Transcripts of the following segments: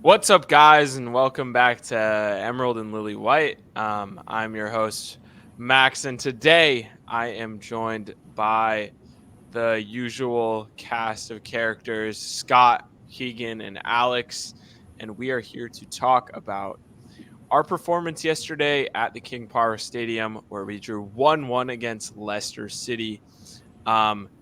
What's up, guys, and welcome back to Emerald and Lilywhite. I'm your host, Max, and today I am joined by the usual cast of characters Scott, Keegan, and Alex, and we are here to talk about our performance yesterday at the King Power Stadium, where we drew 1-1 against Leicester City.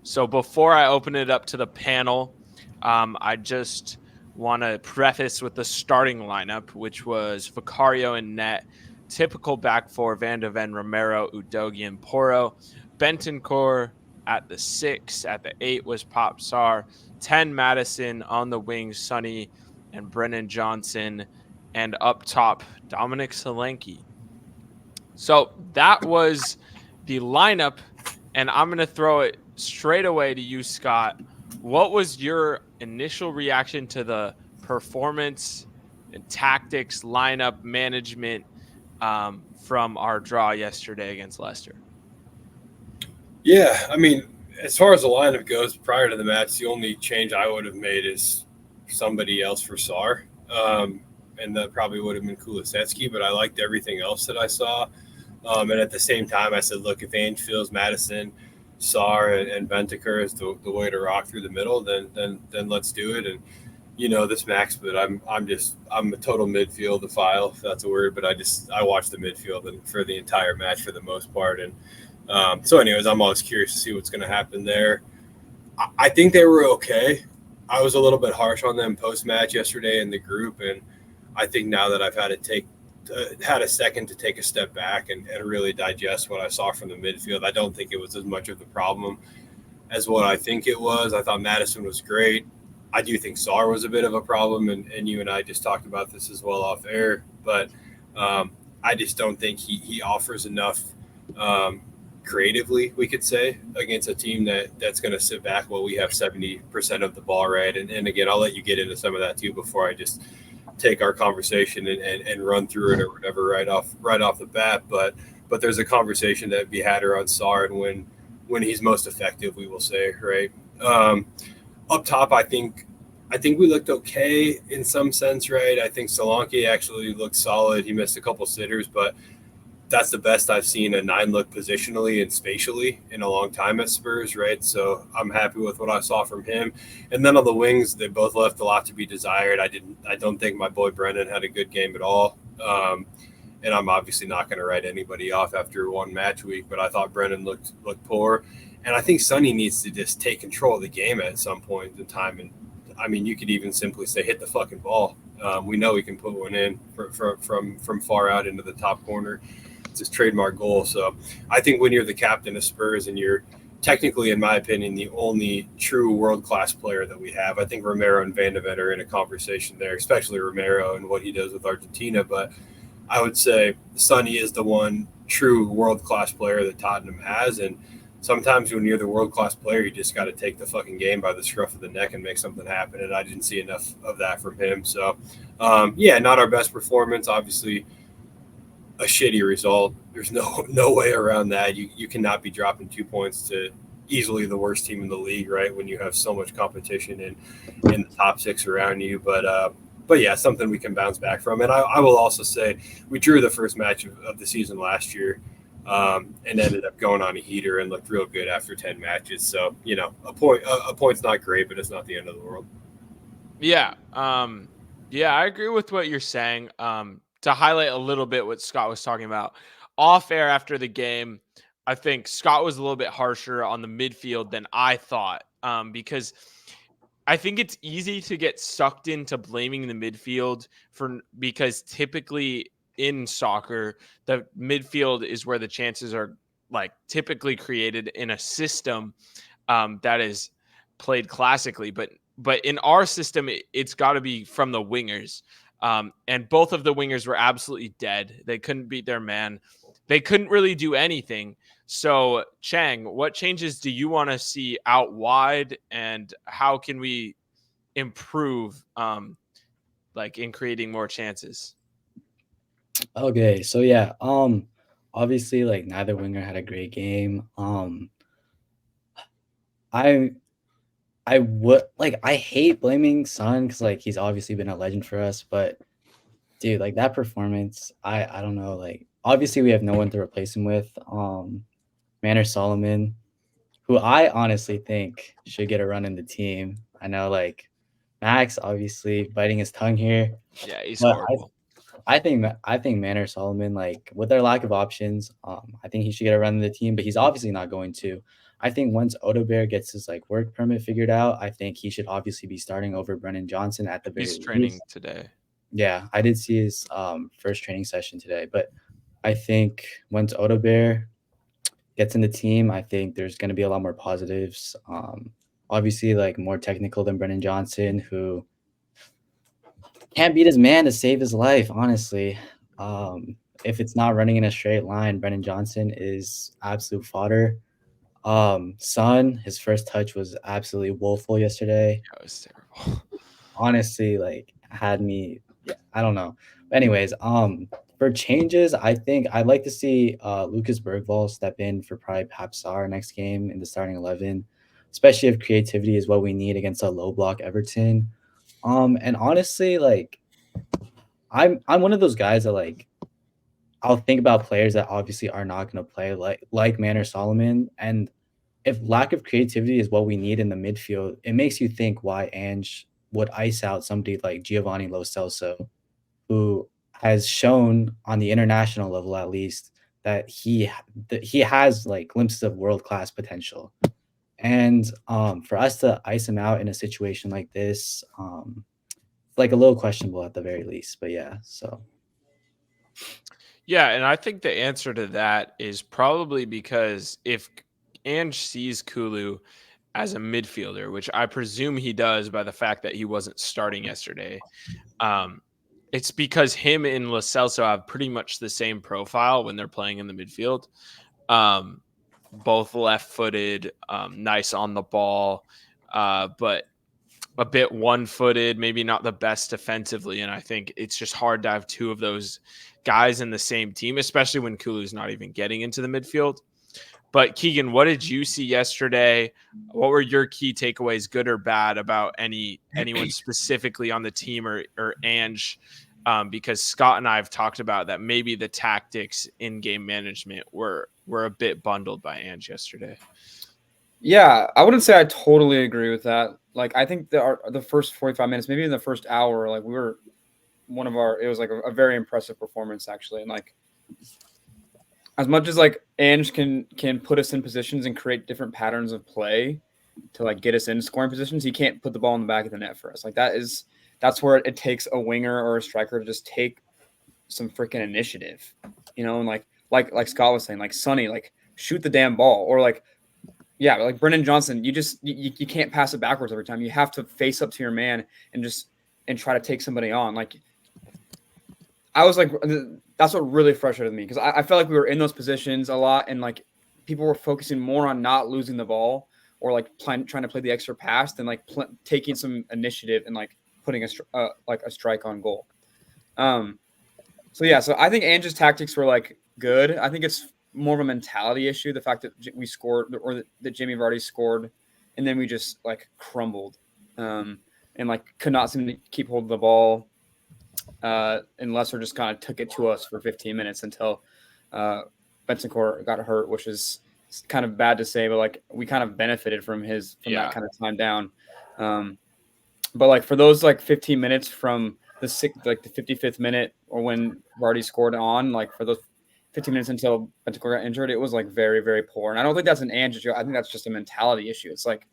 So before I open it up to the panel, I just want to preface with the starting lineup, which was Vicario and net, typical back four, Van de Ven, Romero, Udogi, and Poro. Bentancur at the 6. At the 8 was Pop Sar. 10, Madison. On the wings, Sonny and Brennan Johnson. And up top, Dominic Solanke. So that was the lineup, and I'm going to throw it straight away to you, Scott. What was your initial reaction to the performance and tactics, lineup management from our draw yesterday against Leicester? Yeah, I mean, as far as the lineup goes, prior to the match, the only change I would have made is somebody else for Sar, and that probably would have been Kulisevsky. But I liked everything else that I saw, and at the same time, I said, look, if Ainge feels Madison, Sar, and Bentancur is the way to rock through the middle, then let's do it. And this Max, but I'm a total midfield file, if that's a word. But I watched the midfield and for the entire match for the most part, and anyways, I'm always curious to see what's going to happen there. I think they were okay. I was a little bit harsh on them post match yesterday in the group, and I think now that I've had a second to take a step back and really digest what I saw from the midfield, I don't think it was as much of the problem as what I think it was. I thought Madison was great. I do think Sar was a bit of a problem, and you and I just talked about this as well off air, but I just don't think he offers enough. Creatively, we could say, against a team that's going to sit back while we have 70% of the ball, right? And again, I'll let you get into some of that too before I just take our conversation and run through it or whatever right off the bat. But there's a conversation that be had around Sar and when he's most effective, we will say, right? Up top, I think we looked okay in some sense, right? I think Solanke actually looked solid. He missed a couple sitters, but that's the best I've seen a nine look positionally and spatially in a long time at Spurs, right? So I'm happy with what I saw from him. And then on the wings, they both left a lot to be desired. I don't think my boy Brennan had a good game at all. And I'm obviously not going to write anybody off after one match week, but I thought Brennan looked poor. And I think Sonny needs to just take control of the game at some point in time. And I mean, you could even simply say hit the fucking ball. We know he can put one in from far out into the top corner. It's his trademark goal. So I think when you're the captain of Spurs and you're technically, in my opinion, the only true world class player that we have, I think Romero and Van de Ven are in a conversation there, especially Romero and what he does with Argentina. But I would say Sonny is the one true world class player that Tottenham has. And sometimes when you're the world class player, you just got to take the fucking game by the scruff of the neck and make something happen. And I didn't see enough of that from him. So, yeah, not our best performance. Obviously, a shitty result. There's no way around that. You cannot be dropping 2 points to easily the worst team in the league, right? When you have so much competition in the top six around you. But yeah, something we can bounce back from. And I will also say we drew the first match of the season last year, and ended up going on a heater and looked real good after 10 matches. So a point's not great, but it's not the end of the world. Yeah. Yeah, I agree with what you're saying. To highlight a little bit what Scott was talking about off air after the game, I think Scott was a little bit harsher on the midfield than I thought. Because I think it's easy to get sucked into blaming the midfield because typically in soccer, the midfield is where the chances are like typically created in a system that is played classically. But in our system, it's got to be from the wingers. And both of the wingers were absolutely dead. They couldn't beat their man. They couldn't really do anything. So, Chang, what changes do you want to see out wide, and how can we improve, like in creating more chances? Okay, so yeah, obviously like neither winger had a great game. I I hate blaming Son because like he's obviously been a legend for us, but dude, like that performance, I don't know. Like obviously we have no one to replace him with. Manor Solomon, who I honestly think should get a run in the team. I know like Max obviously biting his tongue here, Yeah, he's but horrible. I think Manor Solomon, like with their lack of options, I think he should get a run in the team, but he's obviously not going to. I think once Odobear gets his like work permit figured out, I think he should obviously be starting over Brennan Johnson at the He's very training least. today. Yeah, I did see his first training session today, but I think once Odobear gets in the team, I think there's going to be a lot more positives. Obviously, like more technical than Brennan Johnson, who can't beat his man to save his life. Honestly, if it's not running in a straight line, Brennan Johnson is absolute fodder. Son, his first touch was absolutely woeful yesterday. That was terrible. Honestly, like had me, yeah, I don't know. But anyways, for changes, I think I'd like to see Lucas Bergvall step in for probably Papsar next game in the starting 11, especially if creativity is what we need against a low block Everton. And honestly, like I'm one of those guys that like I'll think about players that obviously are not going to play like Manor Solomon, and if lack of creativity is what we need in the midfield, it makes you think why Ange would ice out somebody like Giovanni Lo Celso, who has shown on the international level at least that he has like glimpses of world class potential. And for us to ice him out in a situation like this, like a little questionable at the very least. But yeah, so Yeah, and I think the answer to that is probably because if Ange sees Kulu as a midfielder, which I presume he does by the fact that he wasn't starting yesterday, um, it's because him and Lo Celso have pretty much the same profile when they're playing in the midfield. Um, both left-footed, nice on the ball, but a bit one-footed, maybe not the best defensively. And I think it's just hard to have two of those guys in the same team, especially when Kulu's not even getting into the midfield. But Keagan, what did you see yesterday? What were your key takeaways, good or bad, about anyone specifically on the team or Ange? Because Scott and I have talked about that maybe the tactics in game management were a bit bundled by Ange yesterday. Yeah, I wouldn't say I totally agree with that. Like, I think the first 45 minutes, maybe in the first hour, like we were it was like a very impressive performance actually. And like, as much as like Ange can put us in positions and create different patterns of play to like get us in scoring positions, he can't put the ball in the back of the net for us. Like that's where it takes a winger or a striker to just take some freaking initiative, and like Scott was saying, like Sonny, like shoot the damn ball, or like, yeah, like Brennan Johnson, you can't pass it backwards every time. You have to face up to your man and try to take somebody on. Like, I was like, that's what really frustrated me, because I felt like we were in those positions a lot, and like people were focusing more on not losing the ball or like trying to play the extra pass than like taking some initiative and like putting a strike on goal. So I think Ange's tactics were like good. I think it's more of a mentality issue. The fact that we scored, or that Jamie Vardy scored, and then we just like crumbled, and like could not seem to keep hold of the ball. And Leicester just kind of took it to us for 15 minutes until Bentancur got hurt, which is kind of bad to say, but like we kind of benefited from that kind of time down. But like for those like 15 minutes from the 55th minute, or when Vardy scored on, like for those 15 minutes until Bentancur got injured, it was like very, very poor. And I don't think that's an Ange issue. I think that's just a mentality issue. It's like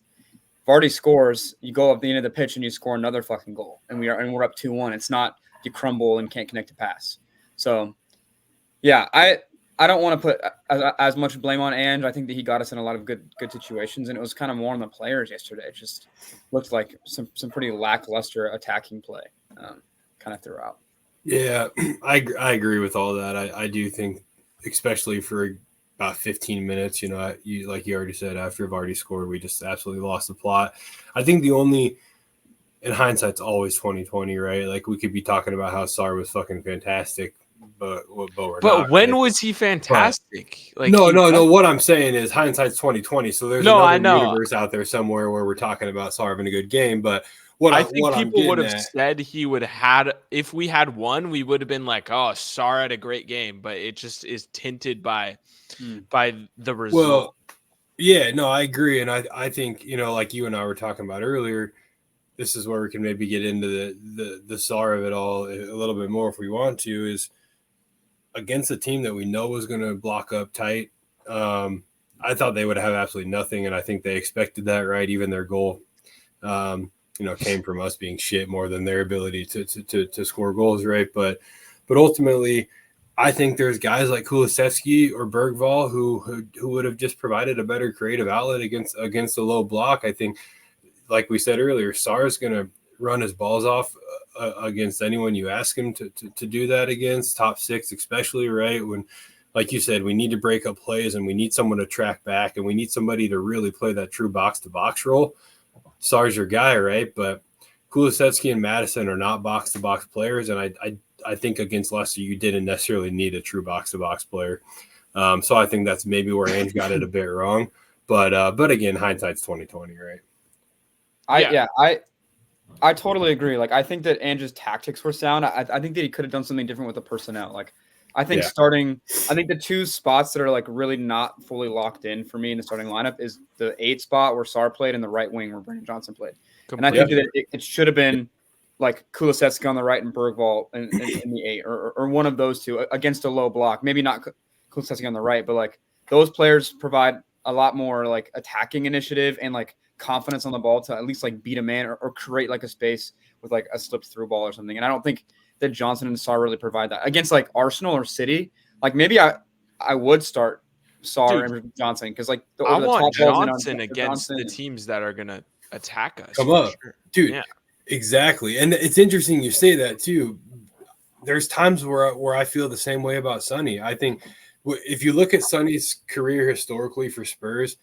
Vardy scores, you go up the end of the pitch and you score another fucking goal, and we're up 2-1. It's not you crumble and can't connect a pass. So yeah, I don't want to put as much blame on Ange. I think that he got us in a lot of good situations, and it was kind of more on the players yesterday. It just looked like some pretty lackluster attacking play, kind of throughout. Yeah, I agree with all that. I do think, especially for about 15 minutes, you like you already said, after Vardy scored, we just absolutely lost the plot. I think the only, in hindsight, it's always 2020, right? Like we could be talking about how Sarr was fucking fantastic, we're But not. when Right? was he fantastic? Like No. What I'm saying is hindsight's 2020. So there's No, I another know. universe out there somewhere where we're talking about Sarr having a good game. But I think I'm people would getting have at, said he would have had if we had one, we would have been like, oh, Sarr had a great game, but it just is tinted by the result. well, yeah, no, I agree, and I think like you and I were talking about earlier. This is where we can maybe get into the Sarr of it all a little bit more if we want to. Is against a team that we know was going to block up tight. I thought they would have absolutely nothing, and I think they expected that, right? Even their goal, came from us being shit more than their ability to score goals, right? But ultimately, I think there's guys like Kulusevski or Bergvall who would have just provided a better creative outlet against a low block. I think, like we said earlier, Sarr is going to run his balls off against anyone you ask him to do that against, top six especially, right? When, like you said, we need to break up plays and we need someone to track back and we need somebody to really play that true box-to-box role. Sarr's your guy, right? But Kulusevski and Madison are not box-to-box players, and I think against Leicester you didn't necessarily need a true box-to-box player. So I think that's maybe where Ange got it a bit wrong. But again, hindsight's 2020, right? I totally agree. Like, I think that Ange's tactics were sound. I think that he could have done something different with the personnel. Like, I think the two spots that are like really not fully locked in for me in the starting lineup is the 8 spot where Sarr played and the right wing where Brennan Johnson played. Completely. And I think that it should have been like Kulusevski on the right and Bergvall in the 8 or one of those two against a low block. Maybe not Kulusevski on the right, but like those players provide a lot more like attacking initiative and like confidence on the ball to at least like beat a man or create like a space with like a slipped through ball or something. And I don't think that Johnson and Sarr really provide that against like Arsenal or City. Like maybe I would start Sarr and Johnson because like I the want top balls in Johnson on against Johnson the teams that are gonna attack us. Come up, sure. dude. Yeah. Exactly, and it's interesting you say that too. There's times where I feel the same way about Sonny. I think if you look at Sonny's career historically for Spurs,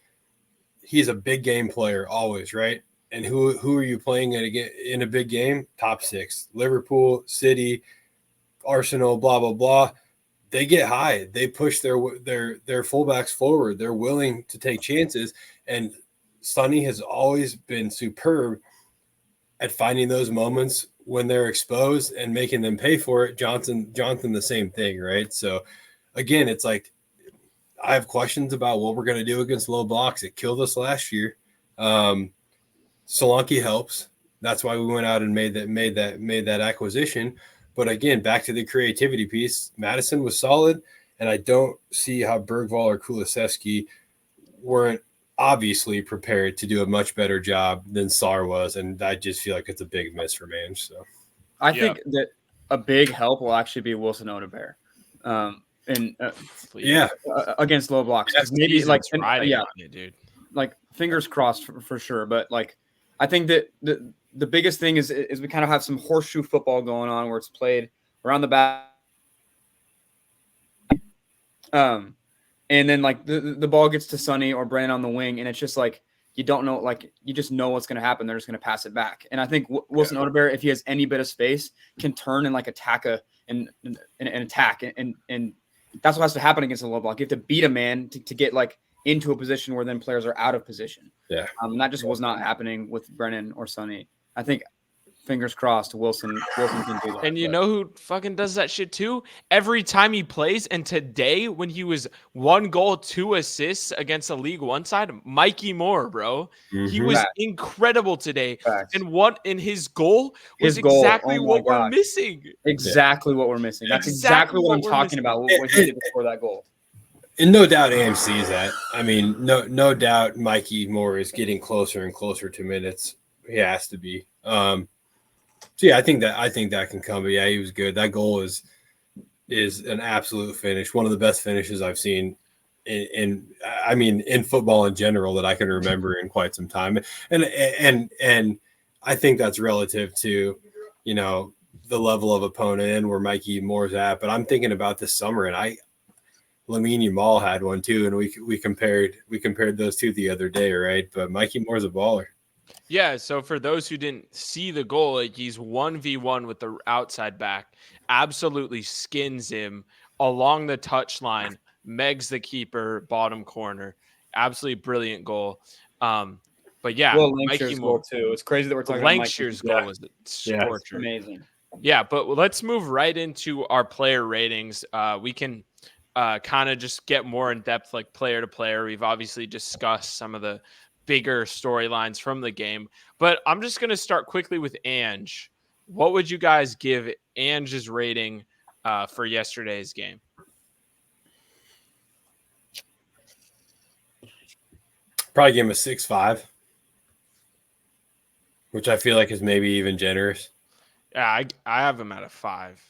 he's a big game player always, right? And who are you playing in a big game? Top 6. Liverpool, City, Arsenal, blah, blah, blah. They get high. They push their fullbacks forward. They're willing to take chances. And Sonny has always been superb at finding those moments when they're exposed and making them pay for it. Johnson, the same thing, right? So, again, it's like I have questions about what we're going to do against low blocks. It killed us last year. Solanke helps. That's why we went out and made that acquisition. But again, back to the creativity piece, Madison was solid, and I don't see how Bergvall or Kulusevski weren't obviously prepared to do a much better job than Sarr was, and I just feel like it's a big miss for Mange. So I think that a big help will actually be Wilson Odobert. Against low blocks. Maybe like dude. Like fingers crossed for sure. But like I think that the biggest thing is we kind of have some horseshoe football going on where it's played around the back. And then like the ball gets to Sonny or Brennan on the wing, and it's just like you don't know, like you just know what's going to happen. They're just going to pass it back. And I think Wilson Odobert, if he has any bit of space, can turn and like attack and attack and that's what has to happen against a low block. You have to beat a man to get like into a position where then players are out of position. Yeah. And that just was not happening with Brennan or Sonny. I think fingers crossed Wilson can do that. And you know who fucking does that shit too? Every time he plays, and today when he was 1 goal, 2 assists against the League One side, Mikey Moore, bro. Mm-hmm. He was incredible today. Facts. And what in his goal was exactly what we're missing. Exactly what we're missing. That's exactly what I'm talking about. What he did before that goal. And no doubt AMC sees that. I mean, no doubt Mikey Moore is getting closer and closer to minutes. He has to be. So yeah, I think that can come. But yeah, he was good. That goal is an absolute finish. One of the best finishes I've seen in football in general that I can remember in quite some time. And I think that's relative to, the level of opponent and where Mikey Moore's at. But I'm thinking about this summer, and Lamine Yamal had one too, and we compared those two the other day, right? But Mikey Moore's a baller. Yeah, so for those who didn't see the goal, like he's 1v1 with the outside back, absolutely skins him along the touchline, megs the keeper, bottom corner. Absolutely brilliant goal. But yeah, Will Mikey Lankshire's goal Moore. too. It's crazy that we're The talking about Mike. Lankshire's Yeah. goal was a Yeah. scorcher. Amazing. Yeah, but let's move right into our player ratings. We can kind of just get more in depth, like player to player. We've obviously discussed some of the bigger storylines from the game, but I'm just going to start quickly with Ange. What would you guys give Ange's rating for yesterday's game? Probably give him a 6.5, which I feel like is maybe even generous. Yeah, I have him at a 5.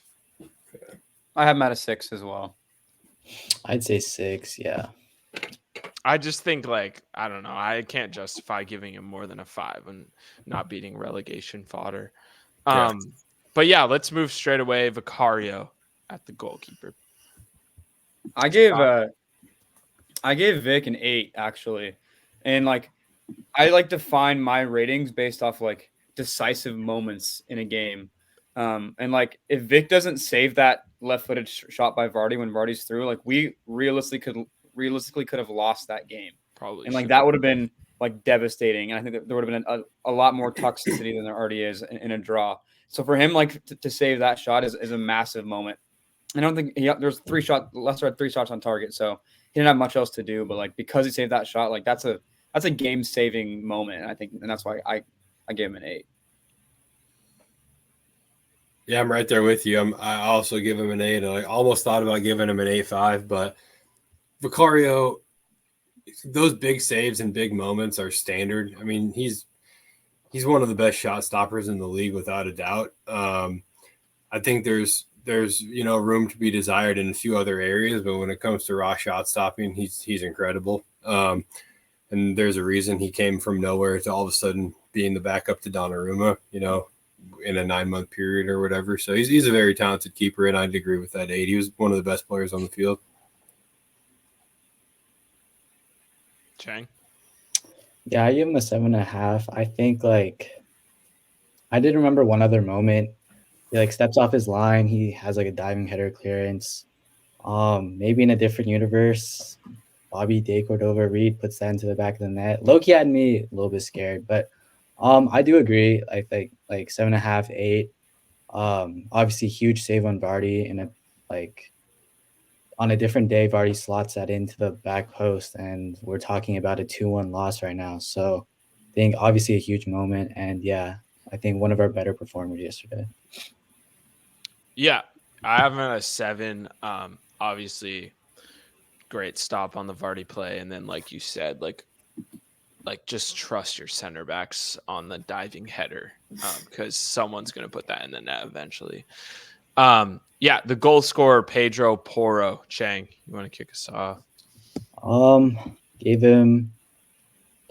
I have him at a 6 as well. I'd say 6. Yeah. I just think, like, I don't know. I can't justify giving him more than a 5 and not beating relegation fodder. Yeah. But yeah, let's move straight away. Vicario at the goalkeeper. I gave Vic an 8 actually, and like I like to find my ratings based off like decisive moments in a game, and like if Vic doesn't save that left-footed shot by Vardy when Vardy's through, like we realistically could have lost that game, Probably. and like that would have been like devastating, and I think that there would have been a lot more toxicity than there already is in a draw. So for him, like to save that shot is a massive moment. I don't think there's 3 shots. Leicester had 3 shots on target, so he didn't have much else to do. But like because he saved that shot, like that's a game saving moment. I think, and that's why I gave him an 8. Yeah, I'm right there with you. I also give him an 8. I almost thought about giving him an 8.5, but Vicario, those big saves and big moments are standard. I mean, he's one of the best shot stoppers in the league without a doubt. I think there's room to be desired in a few other areas, but when it comes to raw shot stopping, he's incredible. And there's a reason he came from nowhere to all of a sudden being the backup to Donnarumma, in a 9-month period or whatever. So he's a very talented keeper, and I'd agree with that 8. He was one of the best players on the field. Chang? Yeah, I give him a 7.5. I think like I did remember one other moment. He like steps off his line. He has like a diving header clearance. Maybe in a different universe, Bobby De Cordova Reed puts that into the back of the net. Loki had me a little bit scared, but I do agree. I think like 7.5, 8. Obviously huge save on Vardy, and on a different day, Vardy slots that into the back post, and we're talking about a 2-1 loss right now. So I think obviously a huge moment, and yeah, I think one of our better performers yesterday. Yeah, I have him at a 7. Obviously, great stop on the Vardy play, and then like you said, like just trust your center backs on the diving header because someone's going to put that in the net eventually. Yeah, the goal scorer Pedro Porro. Chang, you want to kick us off? Gave him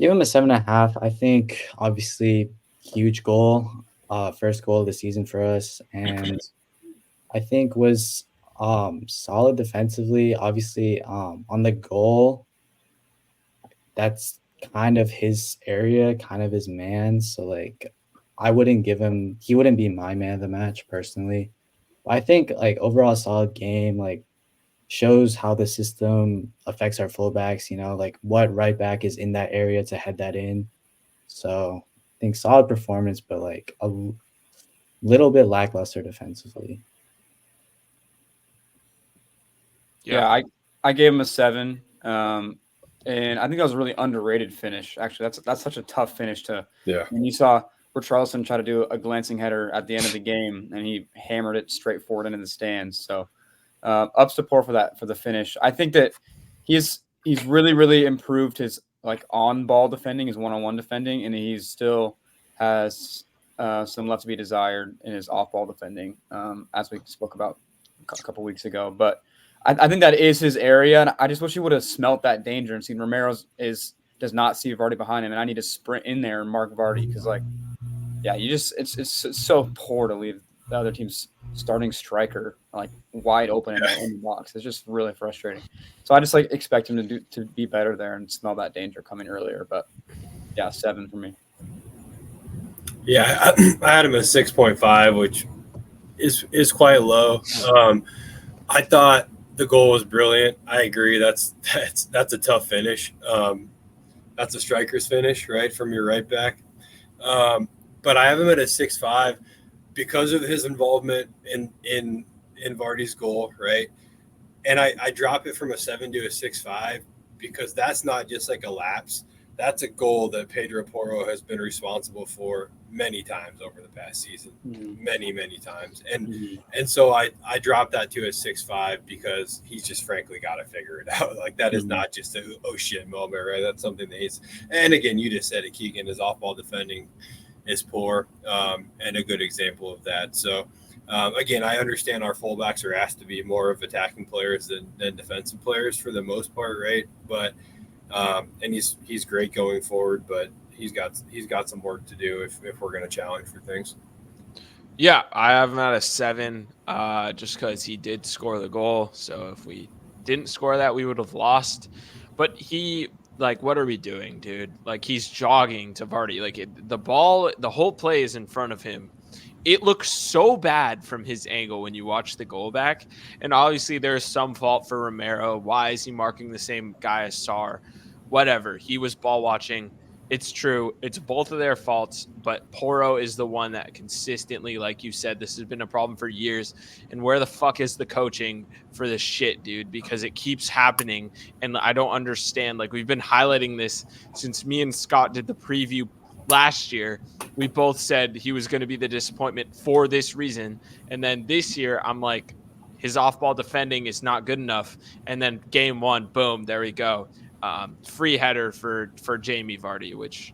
a 7.5. I think obviously huge goal, first goal of the season for us, and I think was solid defensively. Obviously, on the goal, that's kind of his area, kind of his man. So like, he wouldn't be my man of the match personally. But I think like overall solid game, like shows how the system affects our fullbacks, like what right back is in that area to head that in. So I think solid performance, but like a little bit lackluster defensively. Yeah, I gave him a 7. And I think that was a really underrated finish. Actually, that's such a tough finish to. Yeah. And you saw Richarlison try to do a glancing header at the end of the game, and he hammered it straight forward into the stands. So, ups to Poor for the finish. I think that he's really really improved his like on ball defending, his one-on-one defending, and he still has some left to be desired in his off ball defending, as we spoke about a couple weeks ago. But I think that is his area, and I just wish he would have smelt that danger and seen Romero's does not see Vardy behind him, and I need to sprint in there and mark Vardy because, like, yeah, it's so poor to leave the other team's starting striker like wide open in the box. It's just really frustrating. So I just like expect him to be better there and smell that danger coming earlier. But yeah, 7 for me. Yeah, I had him at 6.5, which is quite low. I thought the goal was brilliant. I agree. That's a tough finish. That's a striker's finish, right, from your right back. But I have him at a 6.5 because of his involvement in Vardy's goal, right? And I drop it from a 7 to a 6.5 because that's not just like a lapse. That's a goal that Pedro Porro has been responsible for many times over the past season, many times. And so I dropped that to a 6.5 because he's just frankly got to figure it out. Like that is not just a oh shit moment, right? That's something that he's. And again, you just said it, Keagan. His off ball defending is poor, and a good example of that. So. Again, I understand our fullbacks are asked to be more of attacking players than defensive players for the most part, right? But and he's great going forward, but he's got some work to do if we're going to challenge for things. Yeah, I have him at a 7, just because he did score the goal. So if we didn't score that, we would have lost. But what are we doing, dude? Like he's jogging to Vardy. The ball, the whole play is in front of him. It looks so bad from his angle when you watch the goal back. And obviously there's some fault for Romero. Why is he marking the same guy as Sarr? Whatever. He was ball watching. It's true. It's both of their faults, but Porro is the one that consistently, like you said, this has been a problem for years. And where the fuck is the coaching for this shit, dude? Because it keeps happening. And I don't understand. Like we've been highlighting this since me and Scott did the preview last year. We both said he was going to be the disappointment for this reason. And then this year, I'm like, his off-ball defending is not good enough. And then game 1, boom, there we go. Free header for Jamie Vardy, which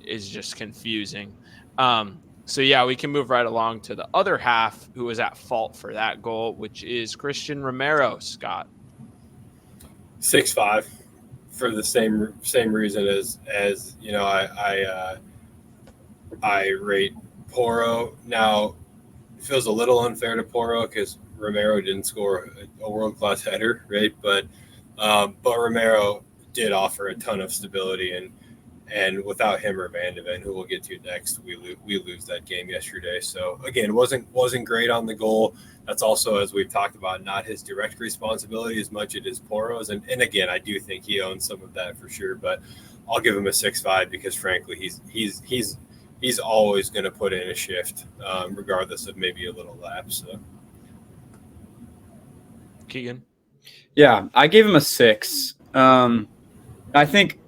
is just confusing. So, yeah, we can move right along to the other half who was at fault for that goal, which is Christian Romero, Scott. 6.5 for the same reason as you know I rate Porro. Now it feels a little unfair to Porro because Romero didn't score a world-class header, right? But Romero did offer a ton of stability, and without him or Van de Ven, who we'll get to next, we lose that game yesterday. So again, wasn't great on the goal. That's also, as we've talked about, not his direct responsibility as much as it is Porro's. And again, I do think he owns some of that for sure. But I'll give him a 6.5 because frankly, he's always going to put in a shift, regardless of maybe a little lapse. So. Keagan? Yeah, I gave him a 6. I think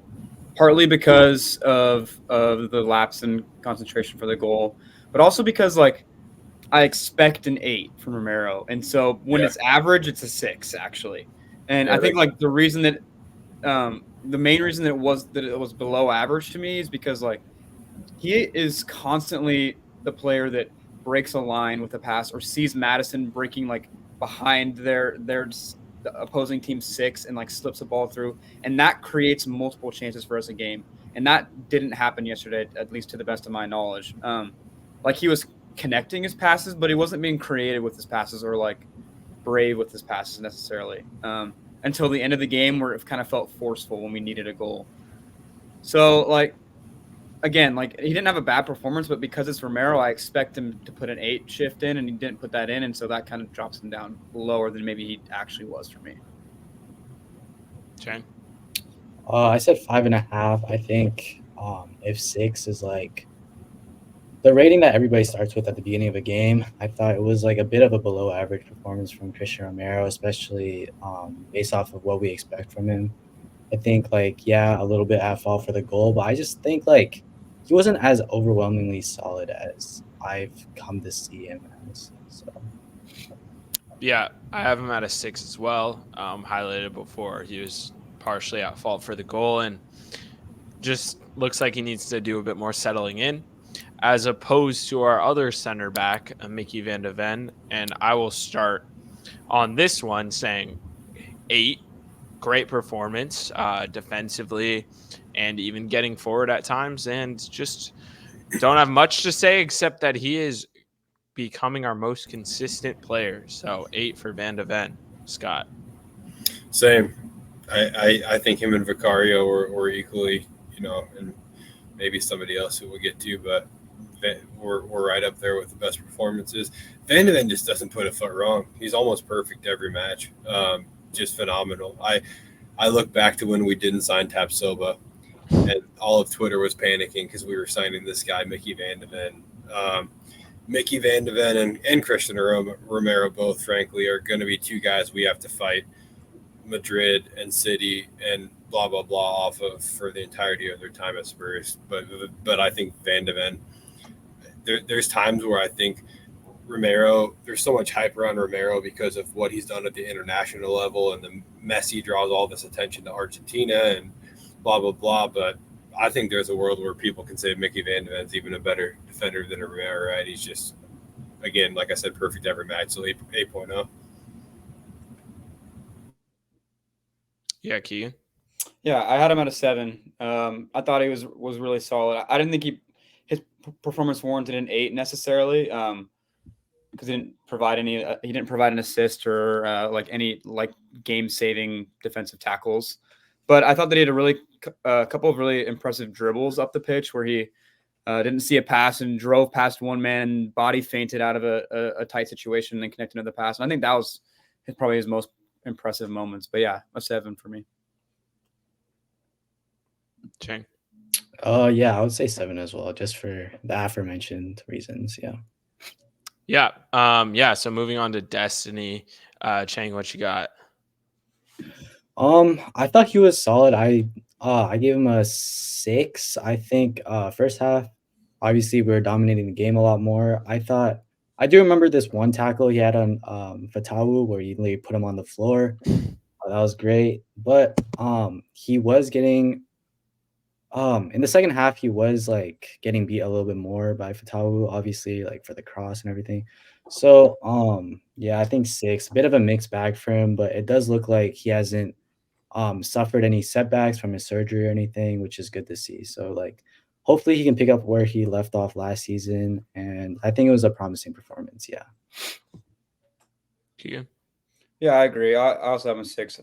partly because of the lapse in concentration for the goal, but also because like I expect an 8 from Romero, and so when it's average, it's a 6 actually. And I think like the reason that the main reason that it was below average to me is because like he is constantly the player that breaks a line with a pass or sees Madison breaking like behind their the opposing team 6 and like slips the ball through, and that creates multiple chances for us a game. And that didn't happen yesterday, at least to the best of my knowledge. Like he was connecting his passes, but he wasn't being creative with his passes or like brave with his passes necessarily. Until the end of the game where it kind of felt forceful when we needed a goal. So like, again, like he didn't have a bad performance, but because it's Romero, I expect him to put an 8 shift in, and he didn't put that in, and so that kind of drops him down lower than maybe he actually was for me. Shane? I said 5.5. I think if 6 is like the rating that everybody starts with at the beginning of a game, I thought it was like a bit of a below average performance from Christian Romero, especially based off of what we expect from him. I think like, yeah, a little bit at fault for the goal, but I just think like he wasn't as overwhelmingly solid as I've come to see him as. So Yeah, I have him at a 6 as well. Highlighted before, he was partially at fault for the goal and just looks like he needs to do a bit more settling in, as opposed to our other center back, Mickey Van de Ven. And I will start on this one saying 8. Great performance defensively and even getting forward at times, and just don't have much to say except that he is becoming our most consistent player. So 8 for Van de Ven. Scott? Same. I think him and Vicario were equally, and maybe somebody else who we'll get to, but we're right up there with the best performances. Van de Ven just doesn't put a foot wrong. He's almost perfect every match. Just phenomenal. I look back to when we didn't sign Tapsoba, and all of Twitter was panicking because we were signing this guy, Mickey Van de Ven. Mickey Van de Ven and Christian Romero both, frankly, are going to be two guys we have to fight Madrid and City and blah, blah, blah off of for the entirety of their time at Spurs. But I think Van de Ven, there's times where I think Romero, there's so much hype around Romero because of what he's done at the international level, and the Messi draws all this attention to Argentina and blah, blah, blah. But I think there's a world where people can say Mickey Van de Ven's even a better defender than Romero, right? He's just, again, like I said, perfect every match, so 8.0. Yeah, Keagan. Yeah, I had him at a 7. I thought he was really solid. I didn't think his performance warranted an 8 necessarily, because he didn't provide an assist or any game saving defensive tackles. But I thought that he had a couple of really impressive dribbles up the pitch where he didn't see a pass and drove past one man and body feinted out of a tight situation and connected to the pass. And I think that was probably his most impressive moments. But yeah, a 7 for me. Chang. Yeah, I would say 7 as well, just for the aforementioned reasons. Yeah. Yeah. So moving on to Destiny, Chang, what you got? I thought he was solid. I gave him a 6. I think first half, obviously we were dominating the game a lot more. I do remember this one tackle he had on Fatawu where he literally put him on the floor. That was great. But he was getting in the second half, he was getting beat a little bit more by Fatawu, obviously, for the cross and everything. So yeah, I think 6, a bit of a mixed bag for him, but it does look like he hasn't suffered any setbacks from his surgery or anything, which is good to see. So hopefully he can pick up where he left off last season, and I think it was a promising performance. Yeah. Keagan. Yeah, I agree. I also have him 6.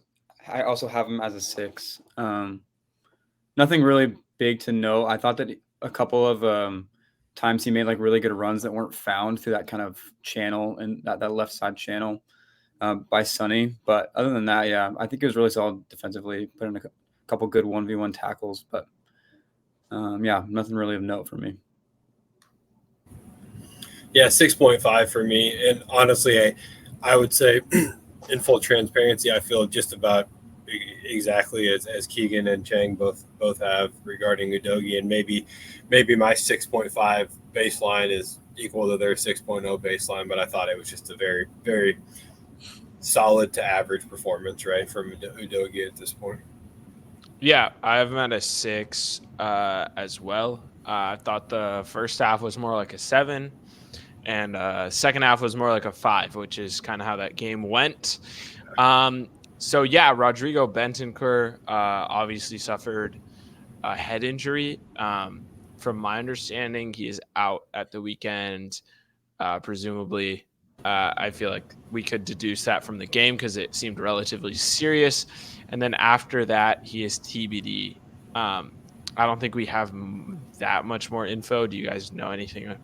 I also have him as a 6. Nothing really big to know. I thought that a couple of times he made really good runs that weren't found through that kind of channel and that left side channel by Sonny. But other than that, yeah, I think he was really solid defensively. Put in a couple good 1v1 tackles, but yeah, nothing really of note for me. Yeah, 6.5 for me. And honestly, I would say in full transparency, I feel just about exactly as Keagan and Chang both have regarding Udogie, and maybe my 6.5 baseline is equal to their 6.0 baseline, but I thought it was just a very, very solid to average performance, right, from Udogie at this point. Yeah, I have him at a 6 as well. I thought the first half was more like a 7, and second half was more like a 5, which is kind of how that game went. So yeah, Rodrigo Bentancur obviously suffered a head injury. From my understanding, he is out at the weekend. Presumably, I feel like we could deduce that from the game because it seemed relatively serious. And then after that, he is TBD. I don't think we have that much more info. Do you guys know anything?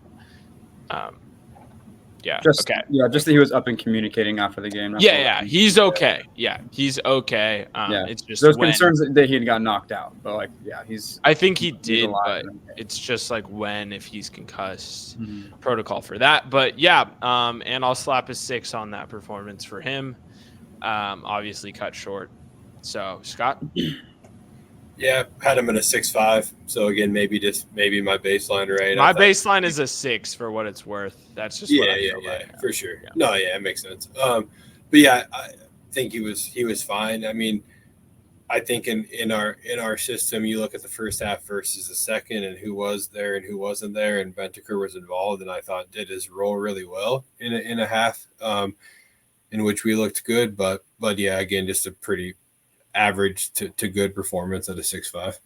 Yeah. Just that he was up and communicating after the game. Yeah, he's okay. Yeah, he's okay. It's just there's concerns that he had got knocked out, but I think he did, but it's just if he's concussed, protocol for that. But yeah, and I'll slap a 6 on that performance for him. Obviously cut short. So Scott. Yeah, had him in a 6.5. So again, maybe my baseline, right? My baseline is a 6 for what it's worth. That's just what I feel like. For sure. Yeah. No, yeah, it makes sense. But yeah, I think he was fine. I mean, I think in our system, you look at the first half versus the second, and who was there and who wasn't there, and Bentancur was involved, and I thought did his role really well in a half, in which we looked good. But yeah, again, just a pretty average to good performance at a 6.5.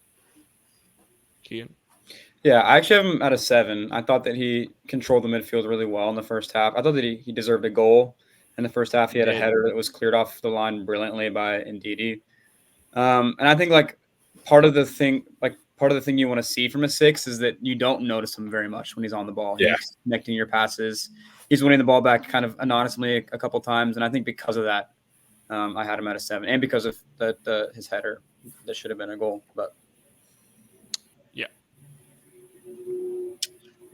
Yeah, I actually have him at a 7. I thought that he controlled the midfield really well in the first half. I thought that he deserved a goal in the first half. He had a header that was cleared off the line brilliantly by Ndidi. And I think part of the thing, part of the thing you want to see from a 6 is that you don't notice him very much when he's on the ball. Yeah. He's connecting your passes. He's winning the ball back kind of anonymously a couple times, and I think because of that, I had him at a 7, and because of his header that should have been a goal. But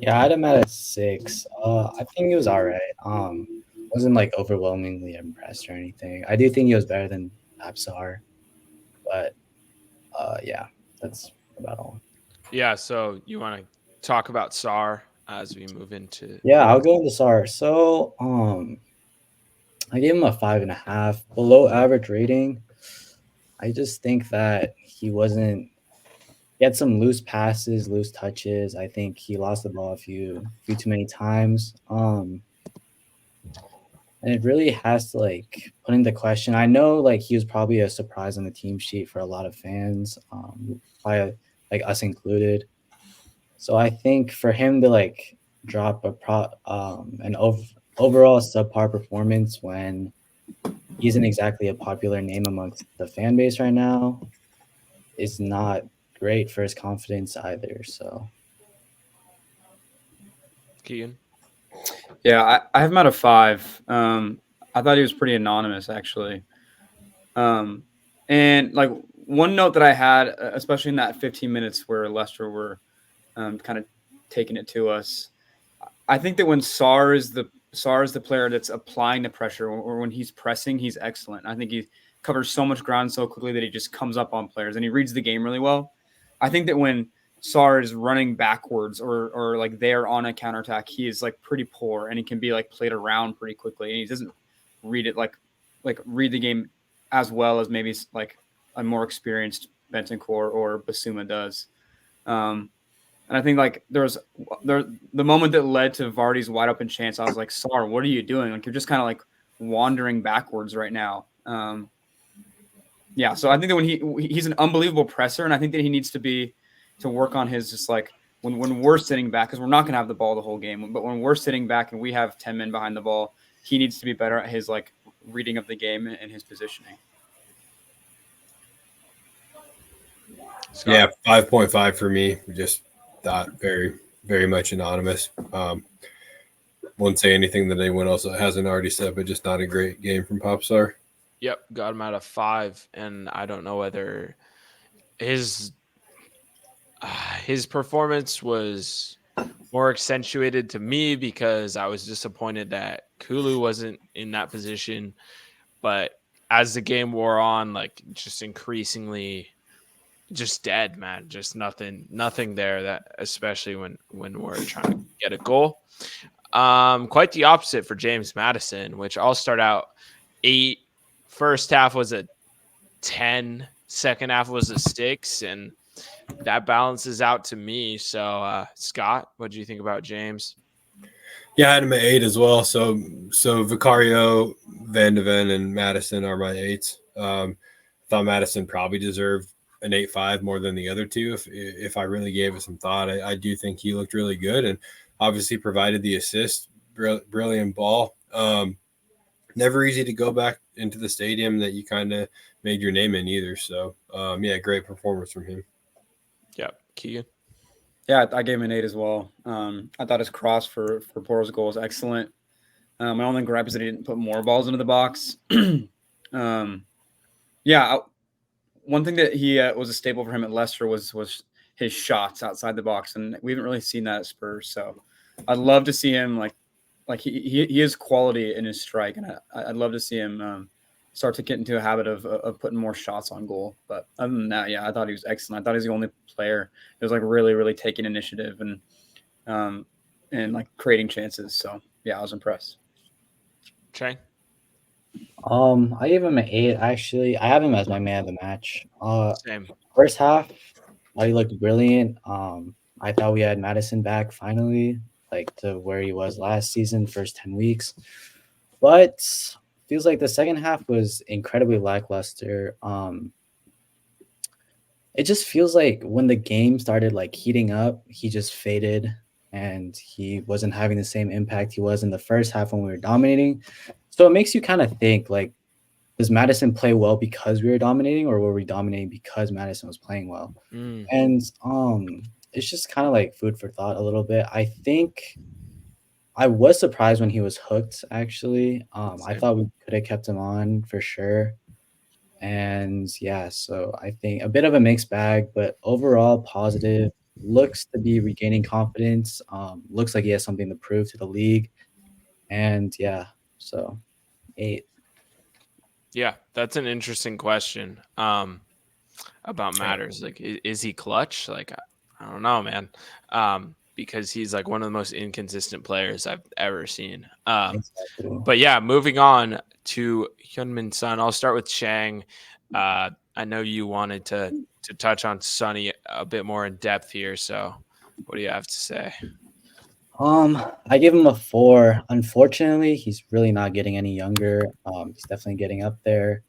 Yeah, I had him at a 6. I think he was all right. Wasn't like overwhelmingly impressed or anything. I do think he was better than Absar, but yeah, that's about all. Yeah, so you want to talk about SAR as we move into? Yeah, I'll go into SAR. So I gave him a 5.5, below average rating. I just think that he had some loose passes, loose touches. I think he lost the ball a few too many times. And it really has to like put into question. I know like he was probably a surprise on the team sheet for a lot of fans, probably like us included. So I think for him to like drop an overall subpar performance when he isn't exactly a popular name amongst the fan base right now is not great for his confidence either. So Keagan? yeah, I have him at a 5. I thought he was pretty anonymous, actually. And like one note that I had, especially in that 15 minutes where Leicester were kind of taking it to us, I think that when SAR is the player that's applying the pressure, or when he's pressing, he's excellent. I think he covers so much ground so quickly that he just comes up on players and he reads the game really well. I think that when SAR is running backwards or like they're on a counterattack, he is like pretty poor and he can be like played around pretty quickly. And he doesn't read it like read the game as well as maybe like a more experienced Bentancur or Basuma does. And I think like the moment that led to Vardy's wide open chance, I was like, SAR, what are you doing? Like you're just kind of like wandering backwards right now. Yeah, so I think that when he's an unbelievable presser, and I think that he needs to work on his just like when we're sitting back, because we're not going to have the ball the whole game, but when we're sitting back and we have 10 men behind the ball, he needs to be better at his like reading of the game and his positioning. Scott? Yeah, 5.5 for me. Just thought very, very much anonymous. Won't say anything that anyone else hasn't already said, but just not a great game from Popstar. Yep, got him out of 5, and I don't know whether his performance was more accentuated to me because I was disappointed that Kulu wasn't in that position, but as the game wore on, like just increasingly just dead, man. Just nothing there, that especially when we're trying to get a goal. Quite the opposite for James Maddison, which I'll start out 8. First half was a 10, second half was a 6, and that balances out to me. So Scott, what do you think about James? Yeah, I had him at 8 as well. So Vicario, Van de Ven, and Madison are my 8s. Thought Madison probably deserved an 8.5 more than the other two. If I really gave it some thought, I do think he looked really good and obviously provided the assist. Brilliant ball. Never easy to go back into the stadium that you kind of made your name in either. So yeah, great performance from him. Yeah, Keagan. Yeah, I gave him an 8 as well. I thought his cross for Porto's goal was excellent. My only gripe is that he didn't put more balls into the box. Yeah, one thing that he was a staple for him at Leicester was his shots outside the box, and we haven't really seen that at Spurs. So I'd love to see him like he has quality in his strike, and I'd love to see him start to get into a habit of putting more shots on goal. But other than that, yeah, I thought he was excellent. I thought he was the only player that was like really, really taking initiative and like creating chances. So yeah, I was impressed. Chang? I gave him an 8. Actually, I have him as my man of the match. Same. First half, he looked brilliant. I thought we had Madison back finally, like to where he was last season, first 10 weeks. But feels like the second half was incredibly lackluster. It just feels like when the game started like heating up, he just faded and he wasn't having the same impact he was in the first half when we were dominating. So it makes you kind of think like does Madison play well because we were dominating, or were we dominating because Madison was playing well? And it's just kind of like food for thought a little bit. I think I was surprised when he was hooked, actually. I thought we could have kept him on for sure. And yeah, so I think a bit of a mixed bag, but overall positive. Looks to be regaining confidence. Looks like he has something to prove to the league. And yeah, so 8. Yeah, that's an interesting question. About Matters. Like, is he clutch? Like, I don't know, man. Because he's like one of the most inconsistent players I've ever seen. Exactly. But yeah, moving on to Hyunmin Sun. I'll start with Chang. I know you wanted to touch on Sonny a bit more in depth here. So what do you have to say? I give him a 4. Unfortunately, he's really not getting any younger. He's definitely getting up there.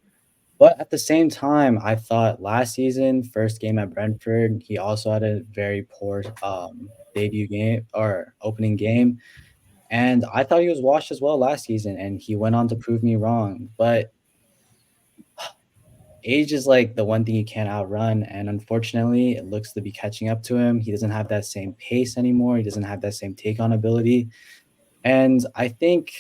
But at the same time, I thought last season, first game at Brentford, he also had a very poor debut game or opening game. And I thought he was washed as well last season, and he went on to prove me wrong. But age is like the one thing you can't outrun. And unfortunately, it looks to be catching up to him. He doesn't have that same pace anymore. He doesn't have that same take on ability. And I think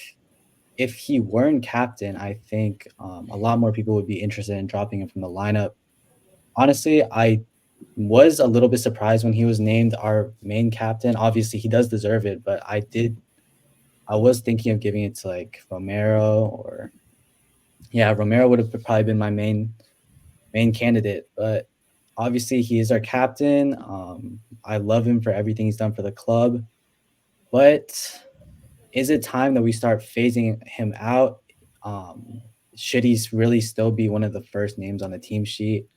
if he weren't captain, I think a lot more people would be interested in dropping him from the lineup. Honestly, I was a little bit surprised when he was named our main captain. Obviously, he does deserve it, but I was thinking of giving it to like Romero or Romero would have probably been my main candidate. But obviously, he is our captain. I love him for everything he's done for the club. But is it time that we start phasing him out? Should he really still be one of the first names on the team sheet?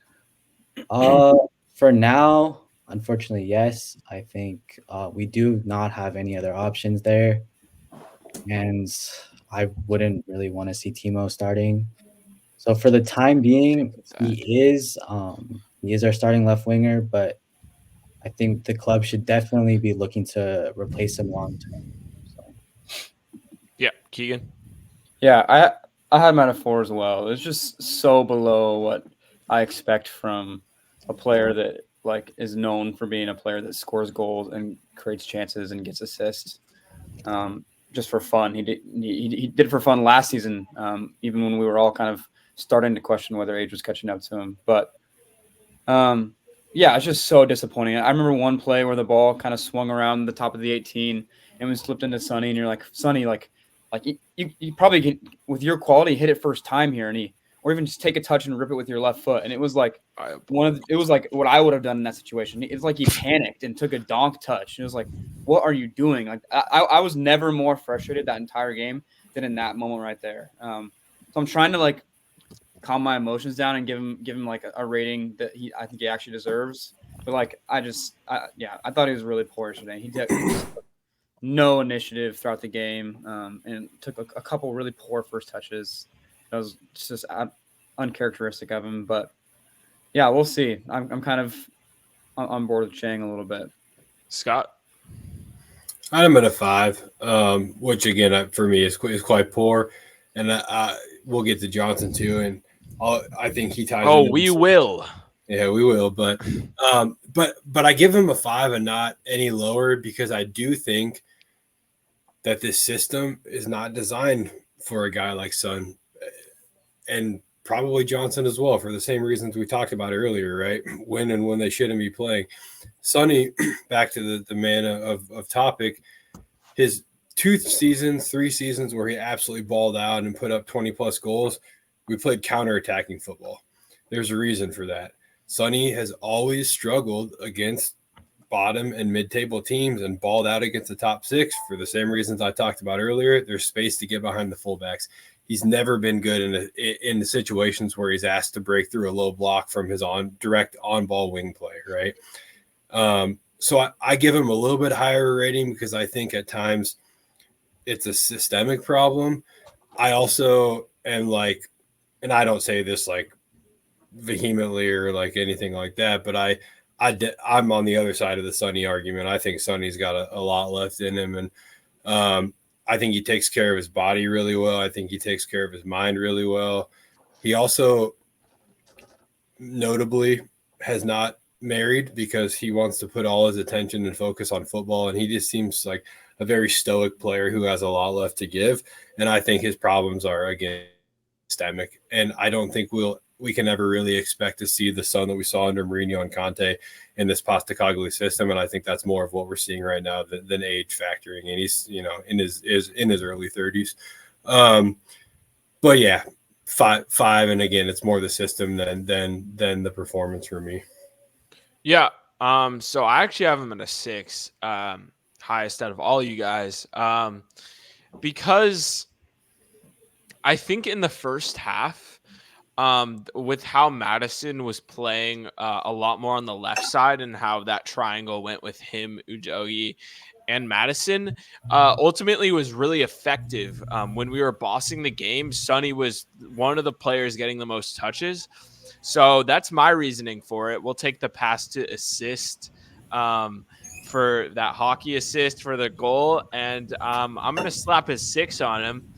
For now, unfortunately, yes. I think we do not have any other options there, and I wouldn't really want to see Timo starting. So for the time being, he is our starting left winger, but I think the club should definitely be looking to replace him long term. So. Yeah, Keagan. Yeah, I had him at a 4 as well. It's just so below what I expect from a player that like is known for being a player that scores goals and creates chances and gets assists. Just for fun, he did it for fun last season. Even when we were all kind of starting to question whether age was catching up to him, but yeah, it's just so disappointing. I remember one play where the ball kind of swung around the top of the 18 and was slipped into Sonny, and you're like, Sonny, like you probably can, with your quality, hit it first time here, or even just take a touch and rip it with your left foot. And it was like it was like what I would have done in that situation. It's like he panicked and took a donk touch. And it was like, what are you doing? Like I was never more frustrated that entire game than in that moment right there. So I'm trying to like calm my emotions down and give him like a rating that I think he actually deserves. But like I thought he was really poor today. He took no initiative throughout the game, and took a couple really poor first touches. That was just uncharacteristic of him. But yeah, we'll see. I'm kind of on board with Chang a little bit. Scott? I'm at a 5, which again for me is quite poor, and we'll get to Johnson too, and I think he ties. Oh, we will. Yeah, we will, but I give him a 5 and not any lower because I do think that this system is not designed for a guy like Son, and probably Johnson as well, for the same reasons we talked about earlier, right? When and when they shouldn't be playing. Sonny, back to the man of topic, his 3 seasons where he absolutely balled out and put up 20-plus goals, we played counterattacking football. There's a reason for that. Sonny has always struggled against bottom and mid-table teams and balled out against the top 6 for the same reasons I talked about earlier. There's space to get behind the fullbacks. He's never been good in the situations where he's asked to break through a low block from his direct on-ball wing play, right? So I give him a little bit higher rating because I think at times it's a systemic problem. I also am like, and I don't say this like vehemently or like anything like that, but I'm on the other side of the Sonny argument. I think Sonny's got a lot left in him, and I think he takes care of his body really well. I think he takes care of his mind really well. He also notably has not married because he wants to put all his attention and focus on football, and he just seems like a very stoic player who has a lot left to give. And I think his problems are, again, systemic, and I don't think we can ever really expect to see the Son that we saw under Mourinho and Conte in this Postecoglou system. And I think that's more of what we're seeing right now than age factoring. And he's, in his early 30s. But yeah, five. And again, it's more the system than the performance for me. Yeah. So I actually have him at a 6, highest out of all you guys. Because I think in the first half, with how Madison was playing a lot more on the left side and how that triangle went with him, Udogie, and Madison, ultimately was really effective. When we were bossing the game, Sonny was one of the players getting the most touches. So that's my reasoning for it. We'll take the pass to assist for that hockey assist for the goal. And I'm going to slap his 6 on him.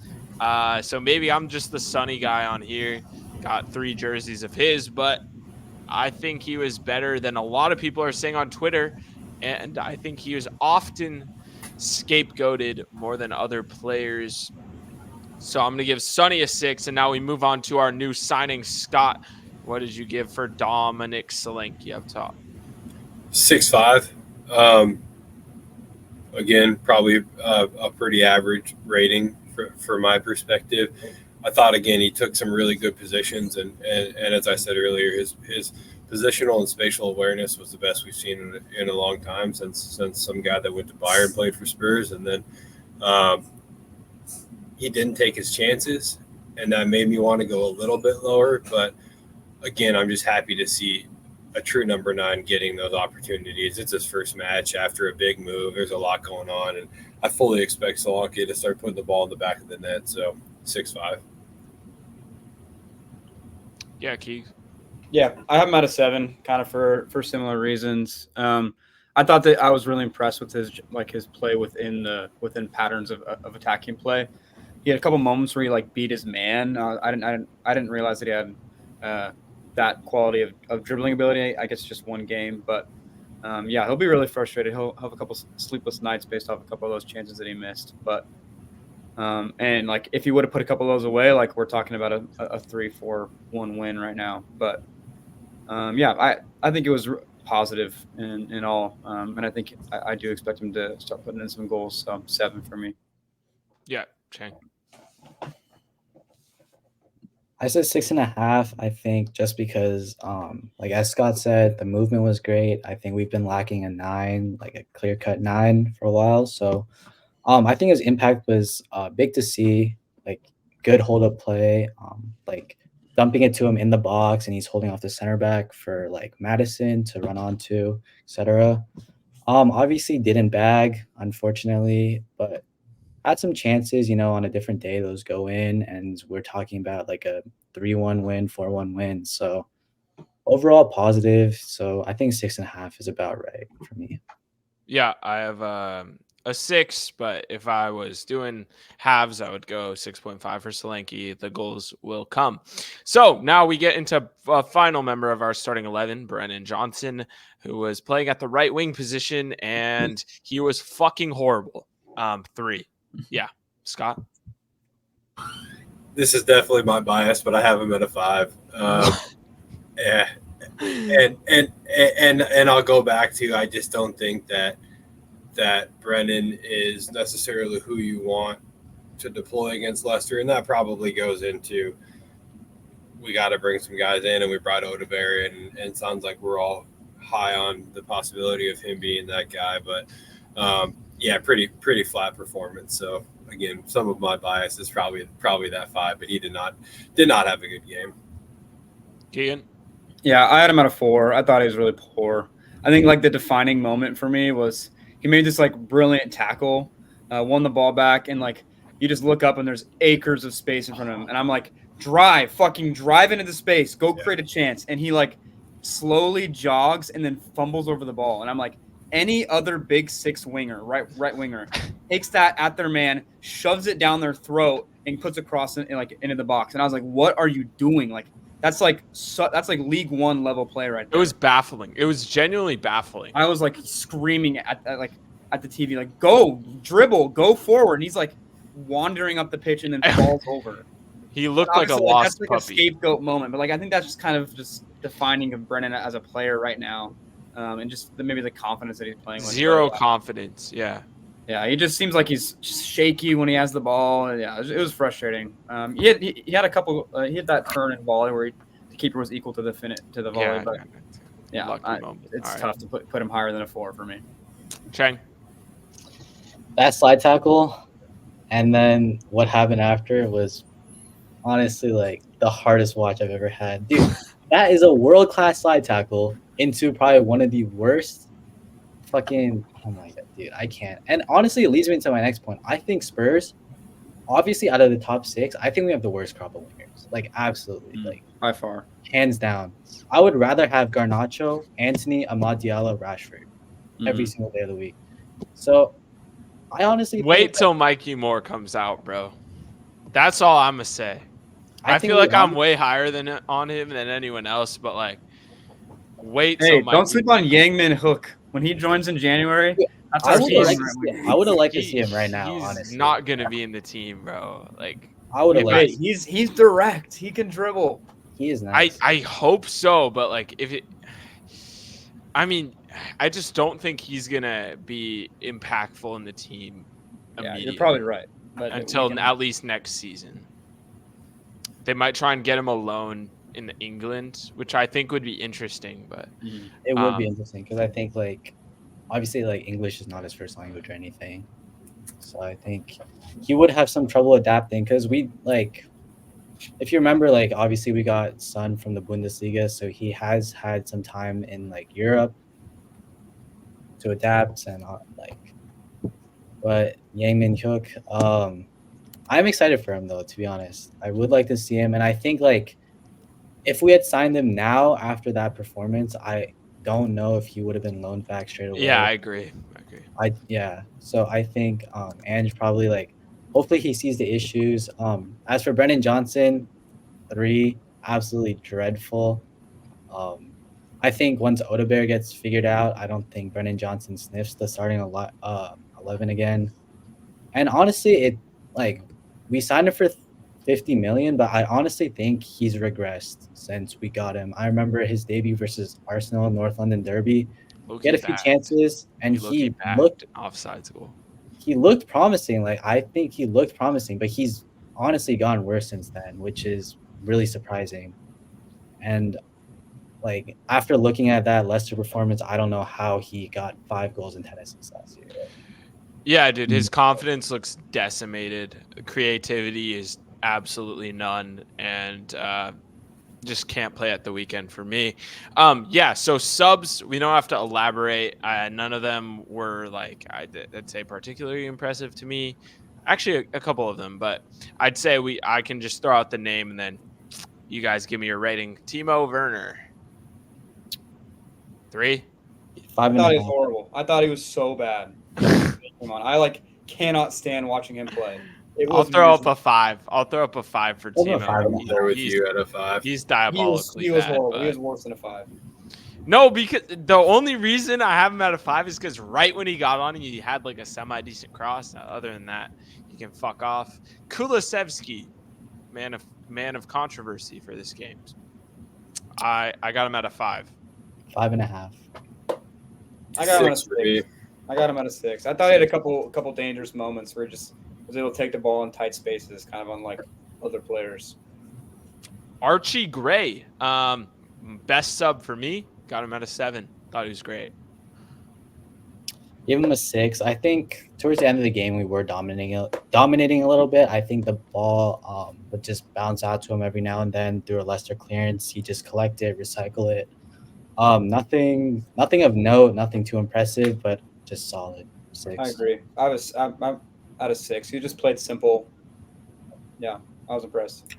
So maybe I'm just the Sonny guy on here. Got 3 jerseys of his, but I think he was better than a lot of people are saying on Twitter. And I think he was often scapegoated more than other players. So I'm going to give Sonny a 6. And now we move on to our new signing, Scott. What did you give for Dominic Solanke up top? 6.5. Again, probably a pretty average rating for my perspective. I thought, again, he took some really good positions, and as I said earlier, his positional and spatial awareness was the best we've seen in a long time since some guy that went to Bayern played for Spurs, and then he didn't take his chances, and that made me want to go a little bit lower. But again, I'm just happy to see a true number 9 getting those opportunities. It's his first match after a big move. There's a lot going on, and I fully expect Solanke to start putting the ball in the back of the net. So 6.5. Yeah, Keagan. Yeah, I have him at a 7, kind of for similar reasons. I thought that I was really impressed with his play within patterns of attacking play. He had a couple moments where he beat his man. I didn't realize that he had that quality of dribbling ability. I guess just one game, but he'll be really frustrated. He'll have a couple sleepless nights based off a couple of those chances that he missed. But and if he would have put a couple of those away, we're talking about a 3-4-1 win right now. But I think it was positive in all, and I think I do expect him to start putting in some goals. So 7 for me. Yeah, Chang. I said 6.5. I think just because, as Scott said, the movement was great. I think we've been lacking a 9, a clear-cut 9 for a while. So, I think his impact was big to see. Good hold-up play, dumping it to him in the box, and he's holding off the center back for Madison to run onto, etc. Obviously didn't bag, unfortunately, but had some chances, on a different day, those go in, and we're talking about a 3-1 win, 4-1 win. So overall positive. So I think 6.5 is about right for me. Yeah, I have a 6, but if I was doing halves, I would go 6.5 for Solanke. The goals will come. So now we get into a final member of our starting 11, Brennan Johnson, who was playing at the right wing position, and he was fucking horrible. 3. Yeah, Scott. This is definitely my bias, but I have him at a 5. Yeah, and I'll go back to, I just don't think that Brennan is necessarily who you want to deploy against Leicester, and that probably goes into, we got to bring some guys in, and we brought Odeberry, and it sounds like we're all high on the possibility of him being that guy, but pretty flat performance. So again, some of my bias is probably that 5, but he did not have a good game. Keagan? Yeah, I had him at a 4. I thought he was really poor. I think the defining moment for me was he made this brilliant tackle, won the ball back, and you just look up and there's acres of space in front of him, and I'm fucking drive into the space, go create a chance, and he slowly jogs and then fumbles over the ball, and I'm any other big 6 winger, right winger, takes that at their man, shoves it down their throat, and puts a cross into the box. And I was like, what are you doing? Like, that's like League One level play right there. It was baffling. It was genuinely baffling. I was like screaming at the TV, like, go dribble, go forward. And he's like wandering up the pitch and then falls over. He looked like a Obviously, lost that's like puppy. a scapegoat moment, but like I think that's just kind of just defining of Brennan as a player right now, and just maybe the confidence that he's playing with. Zero confidence. Yeah. Yeah, he just seems like he's just shaky when he has the ball. And yeah, it was frustrating. He had a couple. He had that turn and volley where the keeper was equal to the volley. Yeah, but it's right. tough to put him higher than a 4 for me. Chang. That slide tackle, and then what happened after was honestly like the hardest watch I've ever had. Dude, that is a world-class slide tackle into probably one of the worst fucking, oh my god, dude, I can't. And honestly, it leads me into my next point. I think Spurs, obviously out of the top 6, I think we have the worst crop of wingers. Like, absolutely. Like, by far. Hands down. I would rather have Garnacho, Anthony, Amad Diallo, Rashford every single day of the week. So, I honestly wait till Mikey Moore comes out, bro. That's all I'm gonna say. I feel like I'm way higher on him than anyone else, but like, wait till Mikey. Don't sleep on Yangmin Hook when he joins in January. That's I would have liked to see him right now. He's honestly, not gonna be in the team, bro. Like, I would have liked. He's direct. He can dribble. He is nice. I hope so, but like, I just don't think he's gonna be impactful in the team. Yeah, you're probably right. But until at least next season, they might try and get him a loan in England, which I think would be interesting. But it would be interesting because I think like obviously like English is not his first language or anything, so I think he would have some trouble adapting because we like. If you remember, like obviously we got Son from the Bundesliga, so he has had some time in like Europe to adapt and like. But Yangmin Hyuk, I'm excited for him though. To be honest, I would like to see him, and I think like if we had signed him now after that performance, I don't know if he would have been loaned back straight away. Yeah, I agree. So I think Ange probably like. Hopefully he sees the issues. As for Brennan Johnson, 3, absolutely dreadful. I think once Odebear gets figured out, I don't think Brennan Johnson sniffs the starting 11 again. And honestly, it like we signed him for 50 million, but I honestly think he's regressed since we got him. I remember his debut versus Arsenal, North London Derby. He had a few chances, and he looked offsides goal. He looked promising. Like I think he looked promising, but he's honestly gone worse since then, which is really surprising. And like after looking at that Leicester performance, I don't know how he got 5 goals and 10 assists last year. Yeah, dude, his confidence looks decimated. Creativity is absolutely none, and just can't play at the weekend for me. So subs, we don't have to elaborate. None of them were like I'd say particularly impressive to me. Actually, a couple of them, but I'd say I can just throw out the name and then you guys give me your rating. Timo Werner, 3. 5 I thought he was horrible. I thought he was so bad. Come on, I cannot stand watching him play. I'll throw up a 5. I'll throw up a 5 for Timo. I'm there with you at a 5. He's diabolically He was bad, horrible. He was worse than a 5. No, because the only reason I have him at a 5 is because right when he got on, he had like a semi-decent cross. Other than that, he can fuck off. Kulusevski, man of controversy for this game. I got him at a 5. 5.5. I got him at a 6. I got him at a 6. I thought he had a couple dangerous moments where he just was able to take the ball in tight spaces, kind of unlike other players. Archie Gray, best sub for me. Got him at a 7. Thought he was great. Give him a 6. I think towards the end of the game we were dominating a little bit. I think the ball would just bounce out to him every now and then through a Leicester clearance. He just collect it, recycle it. Nothing of note, nothing too impressive, but just solid 6. I agree. I'm at a 6. He just played simple. Yeah, I was impressed.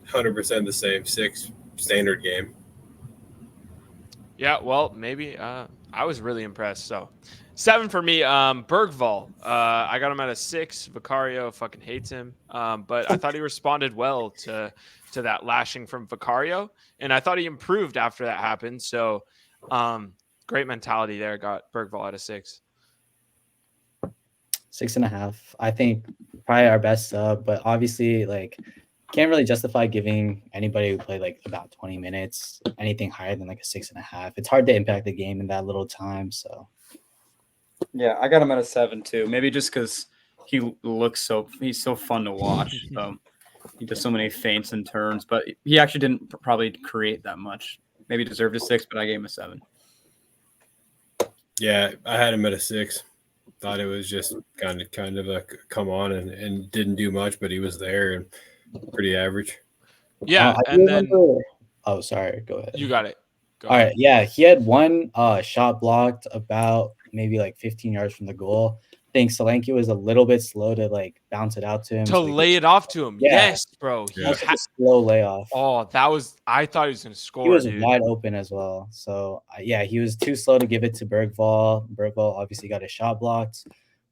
100% the same. 6 standard game. Yeah, well, maybe I was really impressed. So 7 for me. Bergvall. I got him at a 6. Vicario fucking hates him. But I thought he responded well to that lashing from Vicario, and I thought he improved after that happened. So, great mentality there. Got Bergvall at a 6. 6.5. I think probably our best sub, but obviously like can't really justify giving anybody who played like about 20 minutes anything higher than like a 6.5. It's hard to impact the game in that little time. So Yeah, I got him at a 7 too. Maybe just because he's so fun to watch. He does so many feints and turns, but he actually didn't probably create that much. Maybe deserved a 6, but I gave him a 7. Yeah, I had him at a 6. Thought it was just kind of a come on and didn't do much, but he was there and pretty average. Yeah, and then oh, sorry, go ahead. You got it. Go All ahead. right, yeah, he had one shot blocked about maybe like 15 yards from the goal. I think Solanke was a little bit slow to like bounce it out to him. To lay it off to him. Yeah. Yes, bro. Yeah. He had a slow layoff. Oh, I thought he was going to score, He was dude. wide open as well. So, yeah, he was too slow to give it to Bergvall. Bergvall obviously got a shot blocked.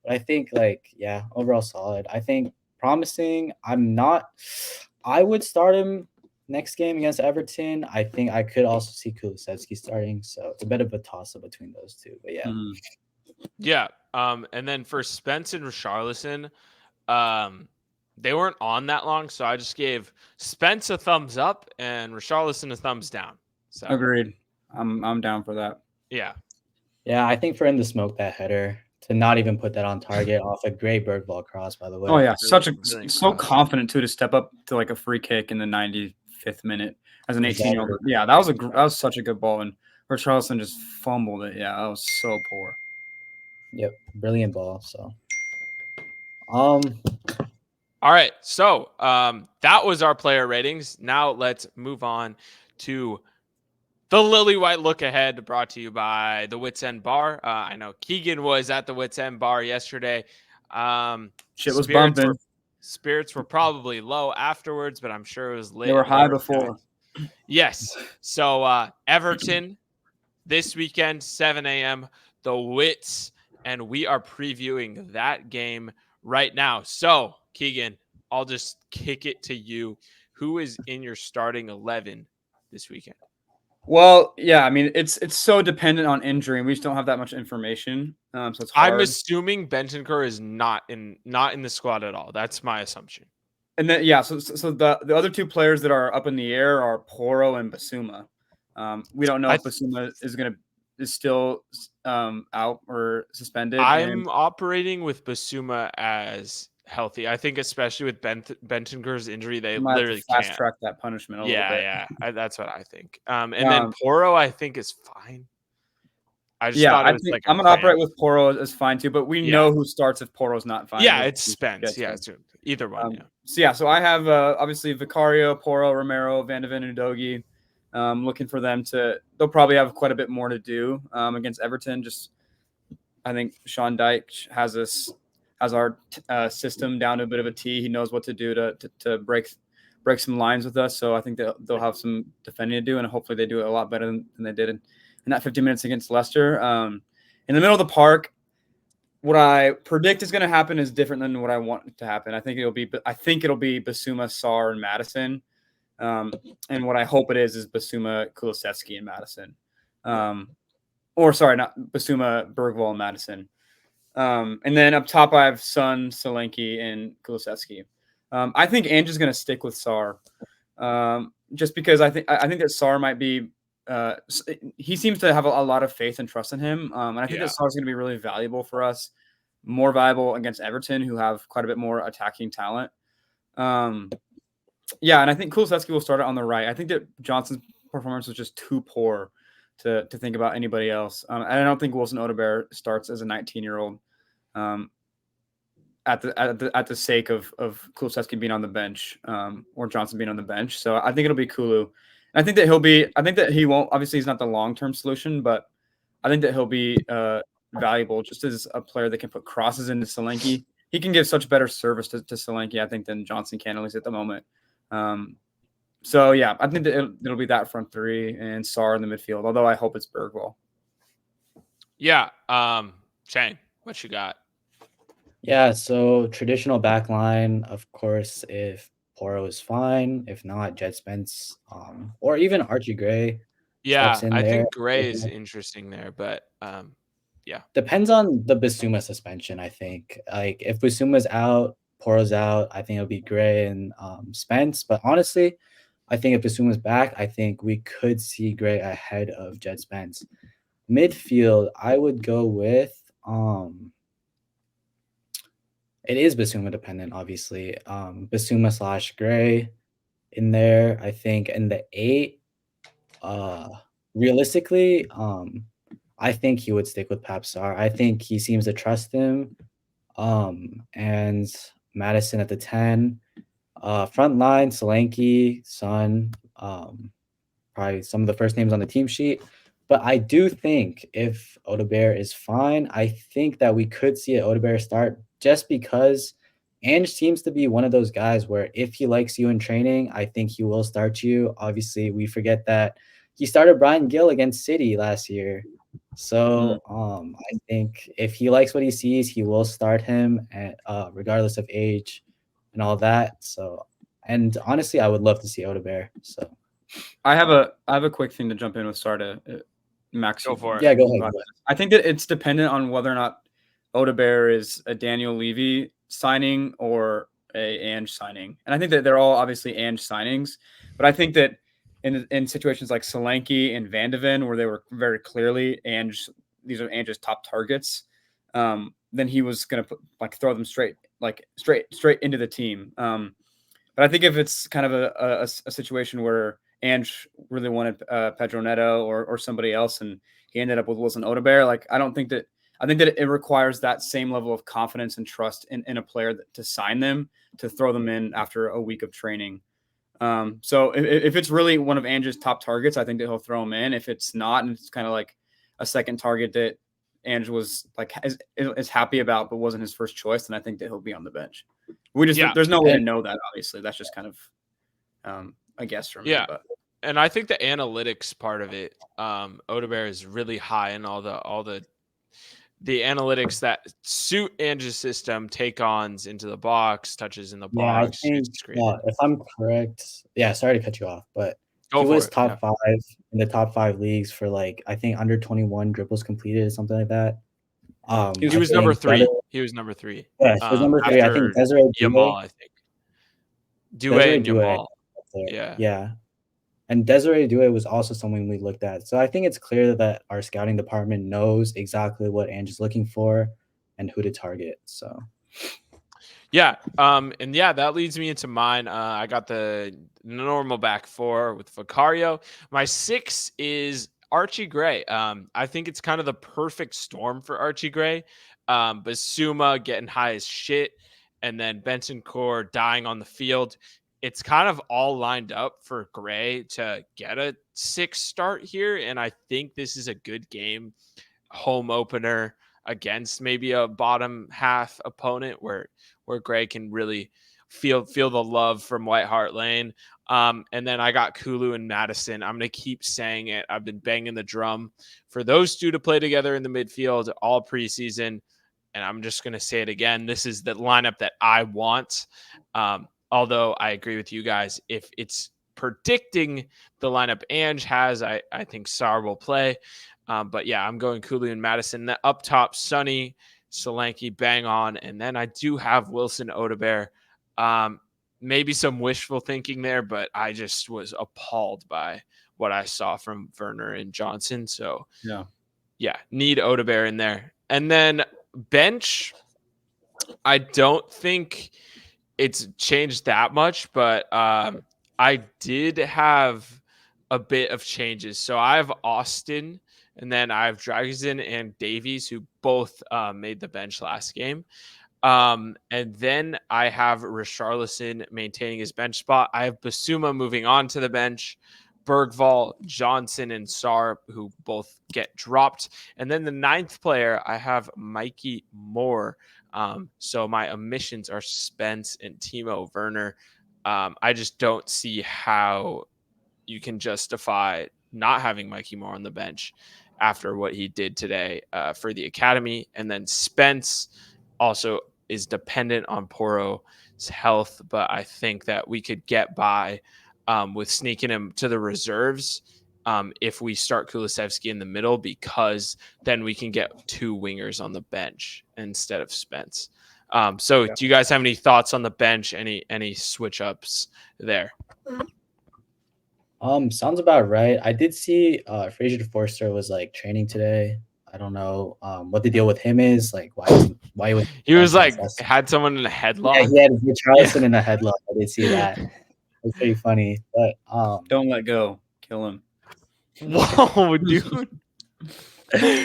But I think, like, yeah, overall solid. I think promising. I would start him next game against Everton. I think I could also see Kulusevski starting. So, it's a bit of a toss-up between those two. But, yeah. Mm. Yeah. And then for Spence and Richarlison, they weren't on that long, so I just gave Spence a thumbs up and Richarlison a thumbs down. So Agreed. I'm down for that. Yeah. Yeah, I think for him to smoke that header, to not even put that on target off a great Bergvall cross, by the way. Oh yeah, Really so confident too to step up to like a free kick in the 95th minute as an 18-year-old. Yeah, that was such a good ball, and Richarlison just fumbled it. Yeah, that was so poor. Yep, brilliant ball. So, all right, so that was our player ratings. Now let's move on to the Lilywhite look ahead, brought to you by the Wits End Bar. I know Keagan was at the Wits End Bar yesterday. Shit was bumping. Spirits were probably low afterwards, but I'm sure it was lit. They were high before. Yes. So Everton this weekend, 7 a.m. The Wits, and we are previewing that game right now. So Keagan, I'll just kick it to you. Who is in your starting 11 this weekend? Well, yeah, I mean it's so dependent on injury, and we just don't have that much information. So it's hard. I'm assuming Bentancur is not in the squad at all. That's my assumption. And then so the other two players that are up in the air are Porro and Basuma. We don't know if Basuma is still out or suspended. I'm operating with Basuma as healthy. I think especially with Bentancur's injury, they literally fast can't track that punishment a little bit. Yeah, that's what I think. And then Porro, I think, is fine. I think I'm gonna operate with Porro as fine too, but we know who starts if Porro's not fine. Yeah, it's Spence. Yeah, it's either one. So I have obviously Vicario, Porro, Romero, Van de Ven, and Udogie. Looking for them they'll probably have quite a bit more to do against Everton. I think Sean Dyche has our system down to a bit of a T. He knows what to do to break some lines with us. So I think that they'll have some defending to do, and hopefully they do it a lot better than they did in that 50 minutes against Leicester. In the middle of the park, what I predict is going to happen is different than what I want to happen. I think it'll be Basuma, Sarr, and Madison. And what I hope it is Basuma, Kulusevski, and Madison. Or sorry, not Basuma, Bergvall, and Madison. And then up top, I have Son, Solanke, and Kulusevski. I think Ange is going to stick with Sarr, just because I think that Sarr might be. He seems to have a lot of faith and trust in him, and I think that Sarr is going to be really valuable for us, more valuable against Everton, who have quite a bit more attacking talent. And I think Kulusevski will start it on the right. I think that Johnson's performance was just too poor to think about anybody else. And I don't think Wilson Odobert starts as a 19-year-old at the sake of Kulusevski being on the bench or Johnson being on the bench. So I think it'll be Kulu. And I think that he won't. Obviously, he's not the long-term solution, but I think that he'll be valuable just as a player that can put crosses into Solanke. He can give such better service to Solanke, I think, than Johnson can, at least at the moment. I think that it'll be that front three and Sarr in the midfield, although I hope it's Bergvall. Yeah. Shane, what you got? Yeah, so traditional back line, of course, if Poro is fine, if not, Jed Spence, or even Archie Gray steps Yeah, in I there. think Gray is interesting there, but yeah. Depends on the Basuma suspension, I think. Like if Basuma's out, Poro's out, I think it'll be Gray and Spence. But honestly, I think if Basuma's back, I think we could see Gray ahead of Jed Spence. Midfield, I would go with it is Basuma dependent, obviously. Basuma slash Gray in there. I think in the 8, uh realistically, I think he would stick with Papsar. I think he seems to trust him. And Madison at the 10. Front line, Solanke, Son, probably some of the first names on the team sheet. But I do think if Odebear is fine, I think that we could see an Odebear start just because Ange seems to be one of those guys where if he likes you in training, I think he will start you. Obviously, we forget that he started Brian Gill against City last year. So I think if he likes what he sees, he will start him at, regardless of age and all that. So, and honestly, I would love to see Odebear. So I have a quick thing to jump in with Sarda. Max, Go for it. yeah, go ahead. I think that it's dependent on whether or not Odebear is a Daniel Levy signing or a Ange signing, and I think that they're all obviously Ange signings. But I think that in situations like Solanke and Van de Ven, where they were very clearly Ange, these are Ange's top targets, then he was going to throw them straight into the team. But I think if it's kind of a situation where Ange really wanted Pedro Neto or somebody else, and he ended up with Wilson Odebear, I think that it requires that same level of confidence and trust in a player to sign them, to throw them in after a week of training. So if it's really one of Ange's top targets, I think that he'll throw him in. If it's not, and it's kind of like a second target that Ange was is happy about, but wasn't his first choice, then I think that he'll be on the bench. There's no way to know that. Obviously, that's just kind of a guess from me. But. And I think the analytics part of it, Odebear is really high in all the analytics that suit Ange's system, take-ons into the box, touches in the Yeah, I box. think if I'm correct, sorry to cut you off, but he was top 5 in the top 5 leagues for I think under 21 dribbles completed or something like that. He was number 3. He was number 3. Yeah, he was number 3. I think Desiree Yamal, I think. Due and Yamal. Yeah. And Desiree Due was also someone we looked at. So I think it's clear that our scouting department knows exactly what Ange is looking for and who to target. So yeah. And yeah, that leads me into mine. I got the normal back 4 with Vicario. My 6 is Archie Gray. I think it's kind of the perfect storm for Archie Gray. Basuma getting high as shit, and then Bentancur dying on the field. It's kind of all lined up for Gray to get a 6 start here, and I think this is a good game, home opener against maybe a bottom half opponent where Gray can really feel the love from White Hart Lane. And then I got Kulu and Madison. I'm going to keep saying it. I've been banging the drum for those two to play together in the midfield all preseason. And I'm just going to say it again. This is the lineup that I want. Although I agree with you guys, if it's predicting the lineup Ange has, I think Sarr will play. But yeah, I'm going Kulu and Madison. The up top, Sonny, Solanke, bang on. And then I do have Wilson Odebear. Maybe some wishful thinking there, but I just was appalled by what I saw from Werner and Johnson. So yeah, need Odebear in there. And then bench, I don't think it's changed that much, but I did have a bit of changes. So I have Austin, and then I have Dragusin and Davies, who both made the bench last game. And then I have Richarlison maintaining his bench spot. I have Basuma moving on to the bench, Bergvall, Johnson, and Sarr, who both get dropped. And then the 9th player, I have Mikey Moore. So my omissions are Spence and Timo Werner. I just don't see how you can justify not having Mikey Moore on the bench after what he did today for the academy. And then Spence also is dependent on Poro's health, but I think that we could get by with sneaking him to the reserves if we start Kulusevski in the middle, because then we can get 2 wingers on the bench instead of Spence. So do you guys have any thoughts on the bench? Any switch ups there? Sounds about right. I did see Fraser Forster was like training today. I don't know what the deal with him is. Like why he was He was like Leicester. had someone in a headlock. Yeah, he had Richarlison in a headlock. I did see that. It's pretty funny. But Don't let go. Kill him. Whoa, dude.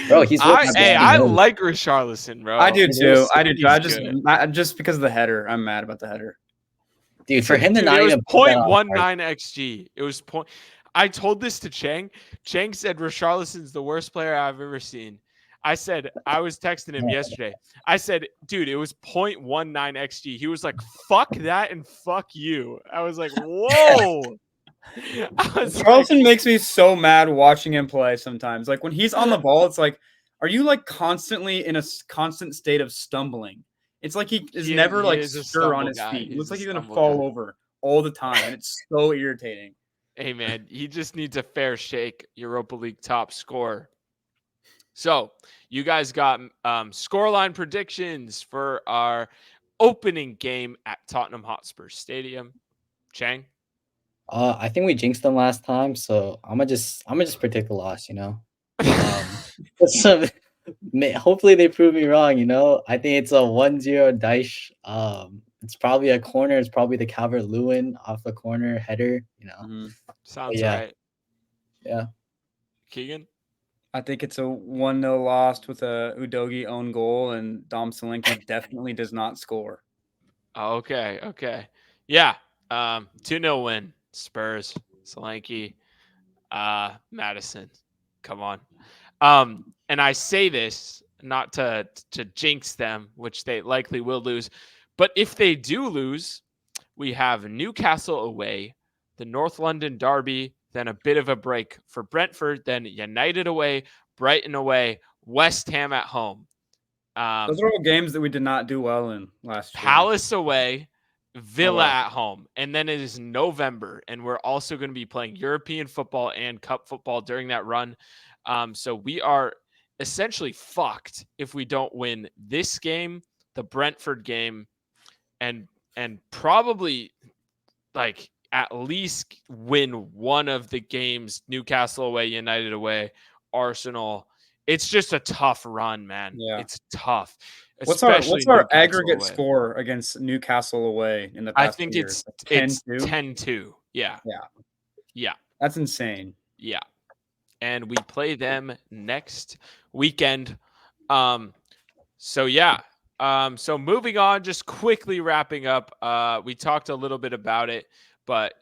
bro, he's I like Richarlison, bro. I do too. I do too. He's I just because of the header, I'm mad about the header. Dude, for him to Dude, not it was even put that on, 0.19 xg. It was point. I told this to Chang. Chang said Richarlison's the worst player I've ever seen. I said, I was texting him yesterday. I said, dude, it was 0.19 xg. He was like, fuck that and fuck you. I was like, whoa. Charlton makes me so mad watching him play sometimes. Like when he's on the ball, it's like, are you like constantly in a constant state of stumbling? It's like he is never like sure on his feet. It looks like he's gonna fall over all the time, and it's so irritating. Hey man, he just needs a fair shake. Europa League top scorer. So you guys got scoreline predictions for our opening game at Tottenham Hotspur Stadium. Chang? I think we jinxed them last time, so I'm gonna just predict the loss. You know, hopefully they prove me wrong. You know, I think it's a 1-0 Dyche. It's probably a corner. It's probably the Calvert-Lewin off the corner header. You know, Sounds right. Yeah. Keagan? I think it's a 1-0 loss with a Udogie own goal, and Dom Solanke definitely does not score. Okay. Yeah. 2-0 win. Spurs. Solanke. Madison. Come on. And I say this not to jinx them, which they likely will lose. But if they do lose, we have Newcastle away, the North London derby, then a bit of a break for Brentford, then United away, Brighton away, West Ham at home. Those are all games that we did not do well in last year. Palace away, Villa at home. And then it is November, and we're also going to be playing European football and cup football during that run. So we are essentially fucked if we don't win this game, the Brentford game, and probably like at least win one of the games, Newcastle away, United away, Arsenal. It's just a tough run, man. Yeah. It's tough. What's our aggregate score against Newcastle away in the past I think years? it's 10-2. Yeah. That's insane. Yeah. And we play them next weekend. So moving on, just quickly wrapping up. We talked a little bit about it, but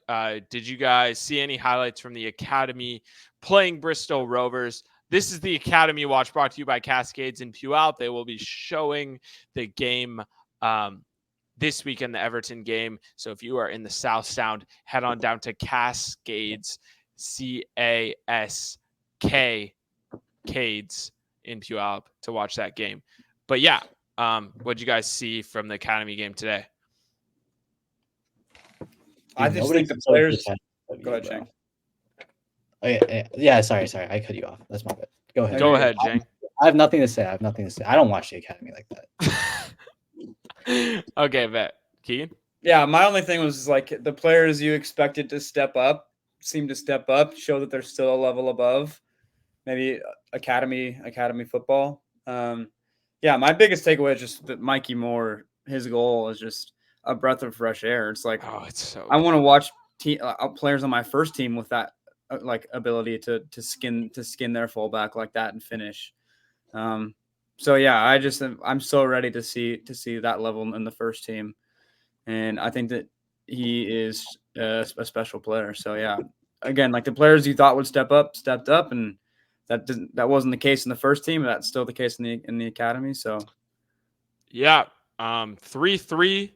did you guys see any highlights from the academy playing Bristol Rovers? This is the Academy Watch brought to you by Cascades and Puyallup. They will be showing the game this weekend, the Everton game. So if you are in the South Sound, head on down to Cascades, Cades in Puyallup to watch that game. But yeah, what'd you guys see from the Academy game today? I just think the players. Go ahead, Chang. Yeah, sorry, I cut you off. That's my bad. Go ahead, Chang. I have nothing to say. I don't watch the Academy like that. Okay, bet. Keagan? Yeah, my only thing was like the players you expected to step up seem to step up, show that they're still a level above maybe academy football. My biggest takeaway is just that Mikey Moore, his goal is just a breath of fresh air. It's like, I want to watch players on my first team with that ability to skin their fullback like that and finish. I'm so ready to see that level in the first team, and I think that he is a special player. So yeah, again, like the players you thought would step up, stepped up, and that wasn't the case in the first team. That's still the case in the academy. So yeah, 3-3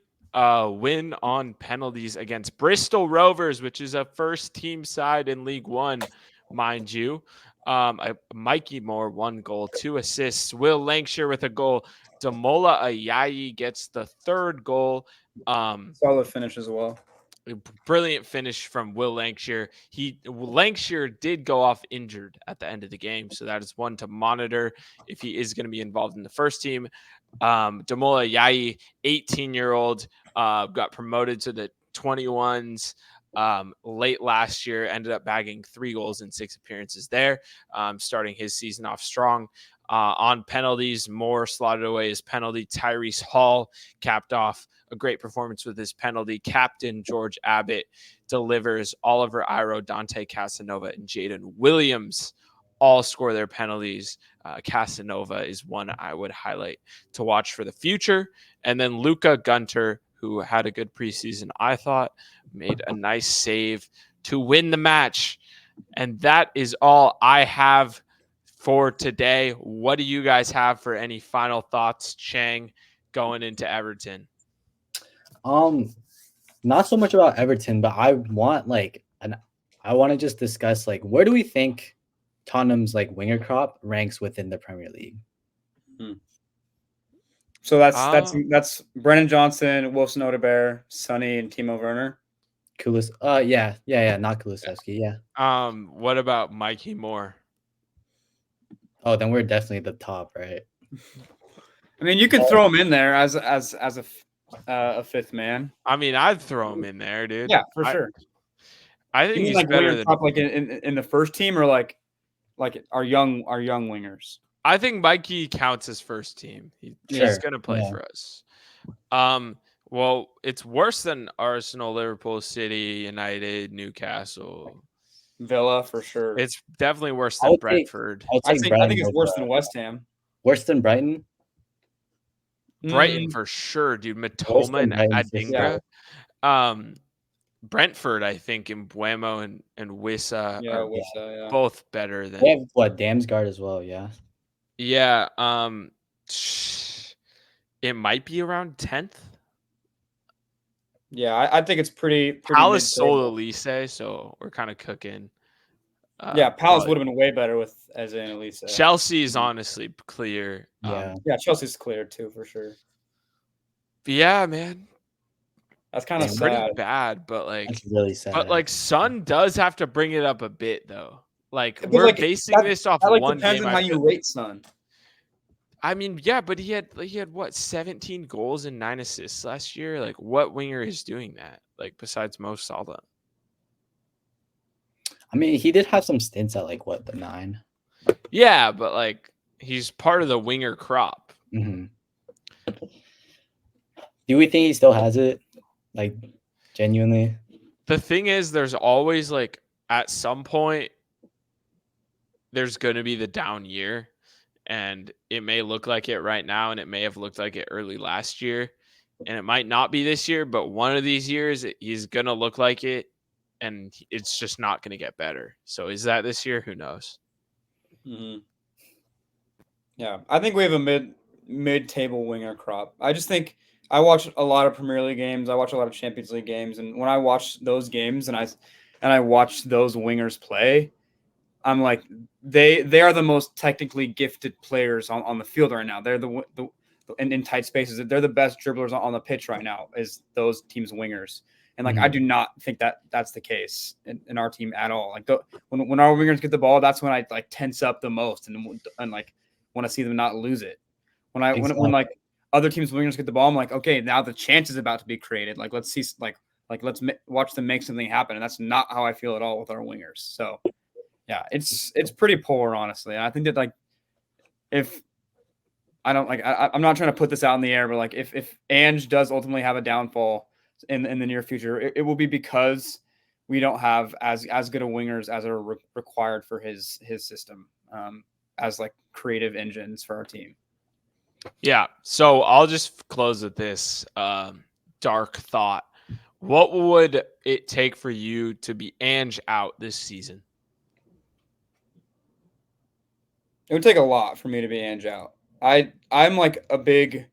win on penalties against Bristol Rovers, which is a first team side in League One, mind you. Mikey Moore, 1 goal, 2 assists. Will Lancashire with a goal. Damola Ayayi gets the 3rd goal. Solid finish as well. Brilliant finish from Will Lancashire. Lancashire did go off injured at the end of the game, so that is one to monitor if he is going to be involved in the first team. Damola Ayayi, 18-year-old, got promoted to the 21s late last year, ended up bagging 3 goals in 6 appearances there, starting his season off strong. On penalties, Moore slotted away his penalty. Tyrese Hall capped off a great performance with his penalty. Captain George Abbott delivers. Oliver Iro, Dante Casanova, and Jaden Williams all score their penalties. Casanova is one I would highlight to watch for the future. And then Luca Gunter, who had a good preseason, I thought, made a nice save to win the match. And that is all I have for today. What do you guys have for any final thoughts, Chang, going into Everton? Not so much about Everton, but I want to just discuss where do we think Tottenham's winger crop ranks within the Premier League? So that's Brennan Johnson, Wilson Odebear, Sonny, and Timo Werner. Yeah, not Kulusevski, yeah. What about Mikey Moore? Oh, then we're definitely the top, right? I mean, you could throw him in there as a fifth man. I mean, I'd throw him in there, dude. Yeah, for sure. I think he's better than top, in the first team, or like our young wingers. I think Mikey counts as first team. He's going to play for us. Well, it's worse than Arsenal, Liverpool, City, United, Newcastle, Villa for sure. It's definitely worse than Brentford. I think it's worse than West Ham. Worse than Brighton? Brighton for sure, dude. Matoma and Adingra. Brentford, I think, and Buemo and Wissa are both better than. They have Damsgaard as well, yeah. Yeah. It might be around 10th. Yeah, I think it's pretty Palace sold Elise, so we're kind of cooking. Palace would have been way better with Eze and Elise. Chelsea is honestly clear. Yeah, Chelsea's clear too for sure. But yeah, man, that's kind of pretty bad. But that's really sad. But Son does have to bring it up a bit though. We're basing this off one depends game. On how you rate Son. I mean, yeah, but he had what 17 goals and 9 assists last year. What winger is doing that? Besides Mo Salah. I mean, he did have some stints at the 9. Yeah, but he's part of the winger crop. Mm-hmm. Do we think he still has it? Genuinely? The thing is, there's always at some point there's going to be the down year. And it may look like it right now, and it may have looked like it early last year, and it might not be this year, but one of these years he's going to look like it, and it's just not going to get better. So is that this year? Who knows? Mm-hmm. Yeah, I think we have a mid-table winger crop. I just think I watch a lot of Premier League games. I watch a lot of Champions League games, and when I watch those games and I watch those wingers play, I'm like, they are the most technically gifted players on the field right now. They're the in tight spaces. They're the best dribblers on the pitch right now. Is those teams' wingers, and I do not think that's the case in our team at all. When our wingers get the ball, that's when I tense up the most and want to see them not lose it. When other teams' wingers get the ball, I'm like, okay, now the chance is about to be created. Let's see, let's watch them make something happen, and that's not how I feel at all with our wingers. So. Yeah, it's pretty poor, honestly. And I think that if I don't I'm not trying to put this out in the air, but if Ange does ultimately have a downfall in the near future, it will be because we don't have as good a wingers as are required for his system as creative engines for our team. Yeah. So I'll just close with this dark thought. What would it take for you to be Ange out this season? It would take a lot for me to be Ange out. I'm a big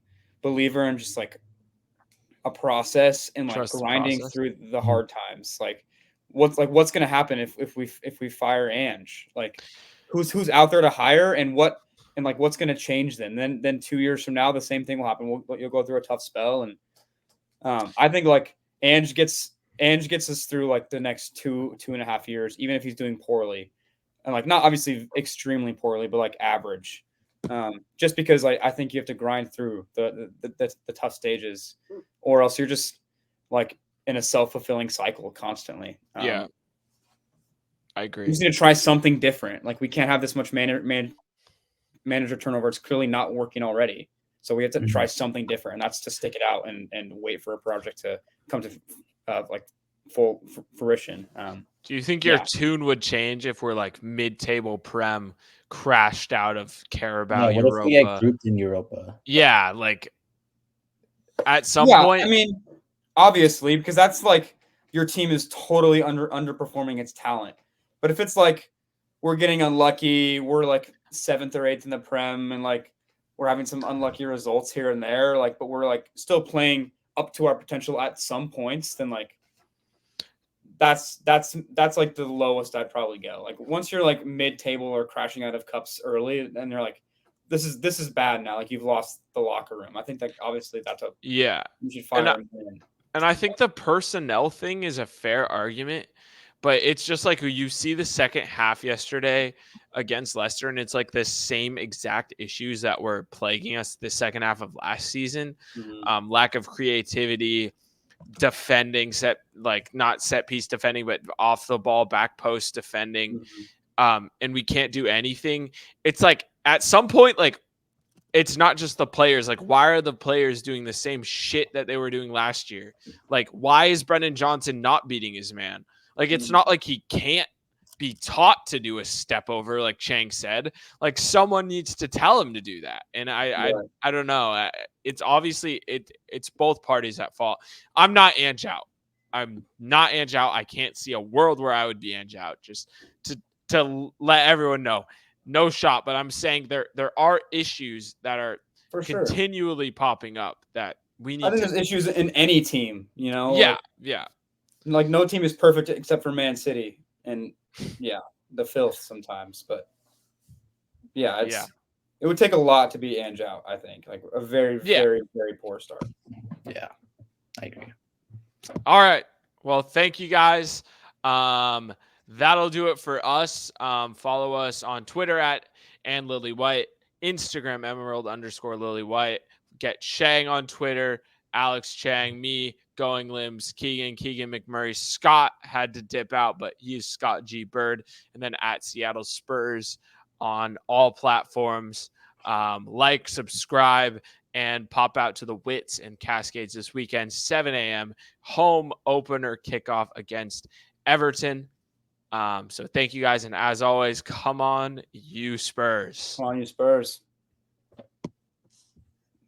believer in just a process and grinding through the hard times. What's going to happen if we fire Ange? who's out there to hire and what's going to change then. Then 2 years from now, the same thing will happen. You'll go through a tough spell, and I think like Ange gets us through like the next 2.5 years, even if he's doing poorly, and like not obviously extremely poorly, but like average. Just because I think you have to grind through the tough stages, or else you're just like in a self-fulfilling cycle constantly. Yeah, I agree. We just need to try something different. Like we can't have this much manager turnover. It's clearly not working already. So we have to try something different, and that's to stick it out and wait for a project to come to like full fruition. Do you think your tune would change if we're like mid-table Prem crashed out of Carabao What Europa? if we get grouped in Europa? Yeah, like at some point. I mean, obviously, because that's like your team is totally underperforming its talent. But if it's like we're getting unlucky, we're like 7th or 8th in the Prem, and like we're having some unlucky results here and there, like, but we're like still playing up to our potential at some points, then like that's like the lowest I'd probably go. Like once you're like mid-table or crashing out of cups early, and they're like, this is bad now. Like you've lost the locker room. I think that obviously that's a you should fire him in. And I think the personnel thing is a fair argument, but it's just like you see the second half yesterday against Leicester, and it's like the same exact issues that were plaguing us the second half of last season. Lack of creativity, defending not set piece defending, but off the ball, back post defending. And we can't do anything. It's like at some point, like it's not just the players. Like, why are the players doing the same shit that they were doing last year? Like, why is Brendan Johnson not beating his man? Like, it's not like he can't be taught to do a step over, like Chang said. Like, someone needs to tell him to do that. And I don't know. It's obviously it's both parties at fault. I'm not Ange out. I'm not Ange out. I can't see a world where I would be Ange out. Just to let everyone know. No shot, but I'm saying there are issues that are continually popping up that we need. I think there's issues in any team, you know. Yeah. Like no team is perfect except for Man City, and the filth sometimes. But it would take a lot to be Ange out. I think like a very very very poor start. Yeah, I agree. All right. Well, thank you guys. That'll do it for us. Follow us on Twitter and Lilywhite, Instagram Emerald_Lilywhite. Get Chang on Twitter, Alex Chang, me, Going Limbs, Keagan McMurray. Scott had to dip out, but he's Scott G. Bird. And then at Seattle Spurs on all platforms. Like, subscribe, and pop out to the Wits and Cascades this weekend, 7 a.m. home opener kickoff against Everton. So thank you guys. And as always, come on, you Spurs. Come on, you Spurs.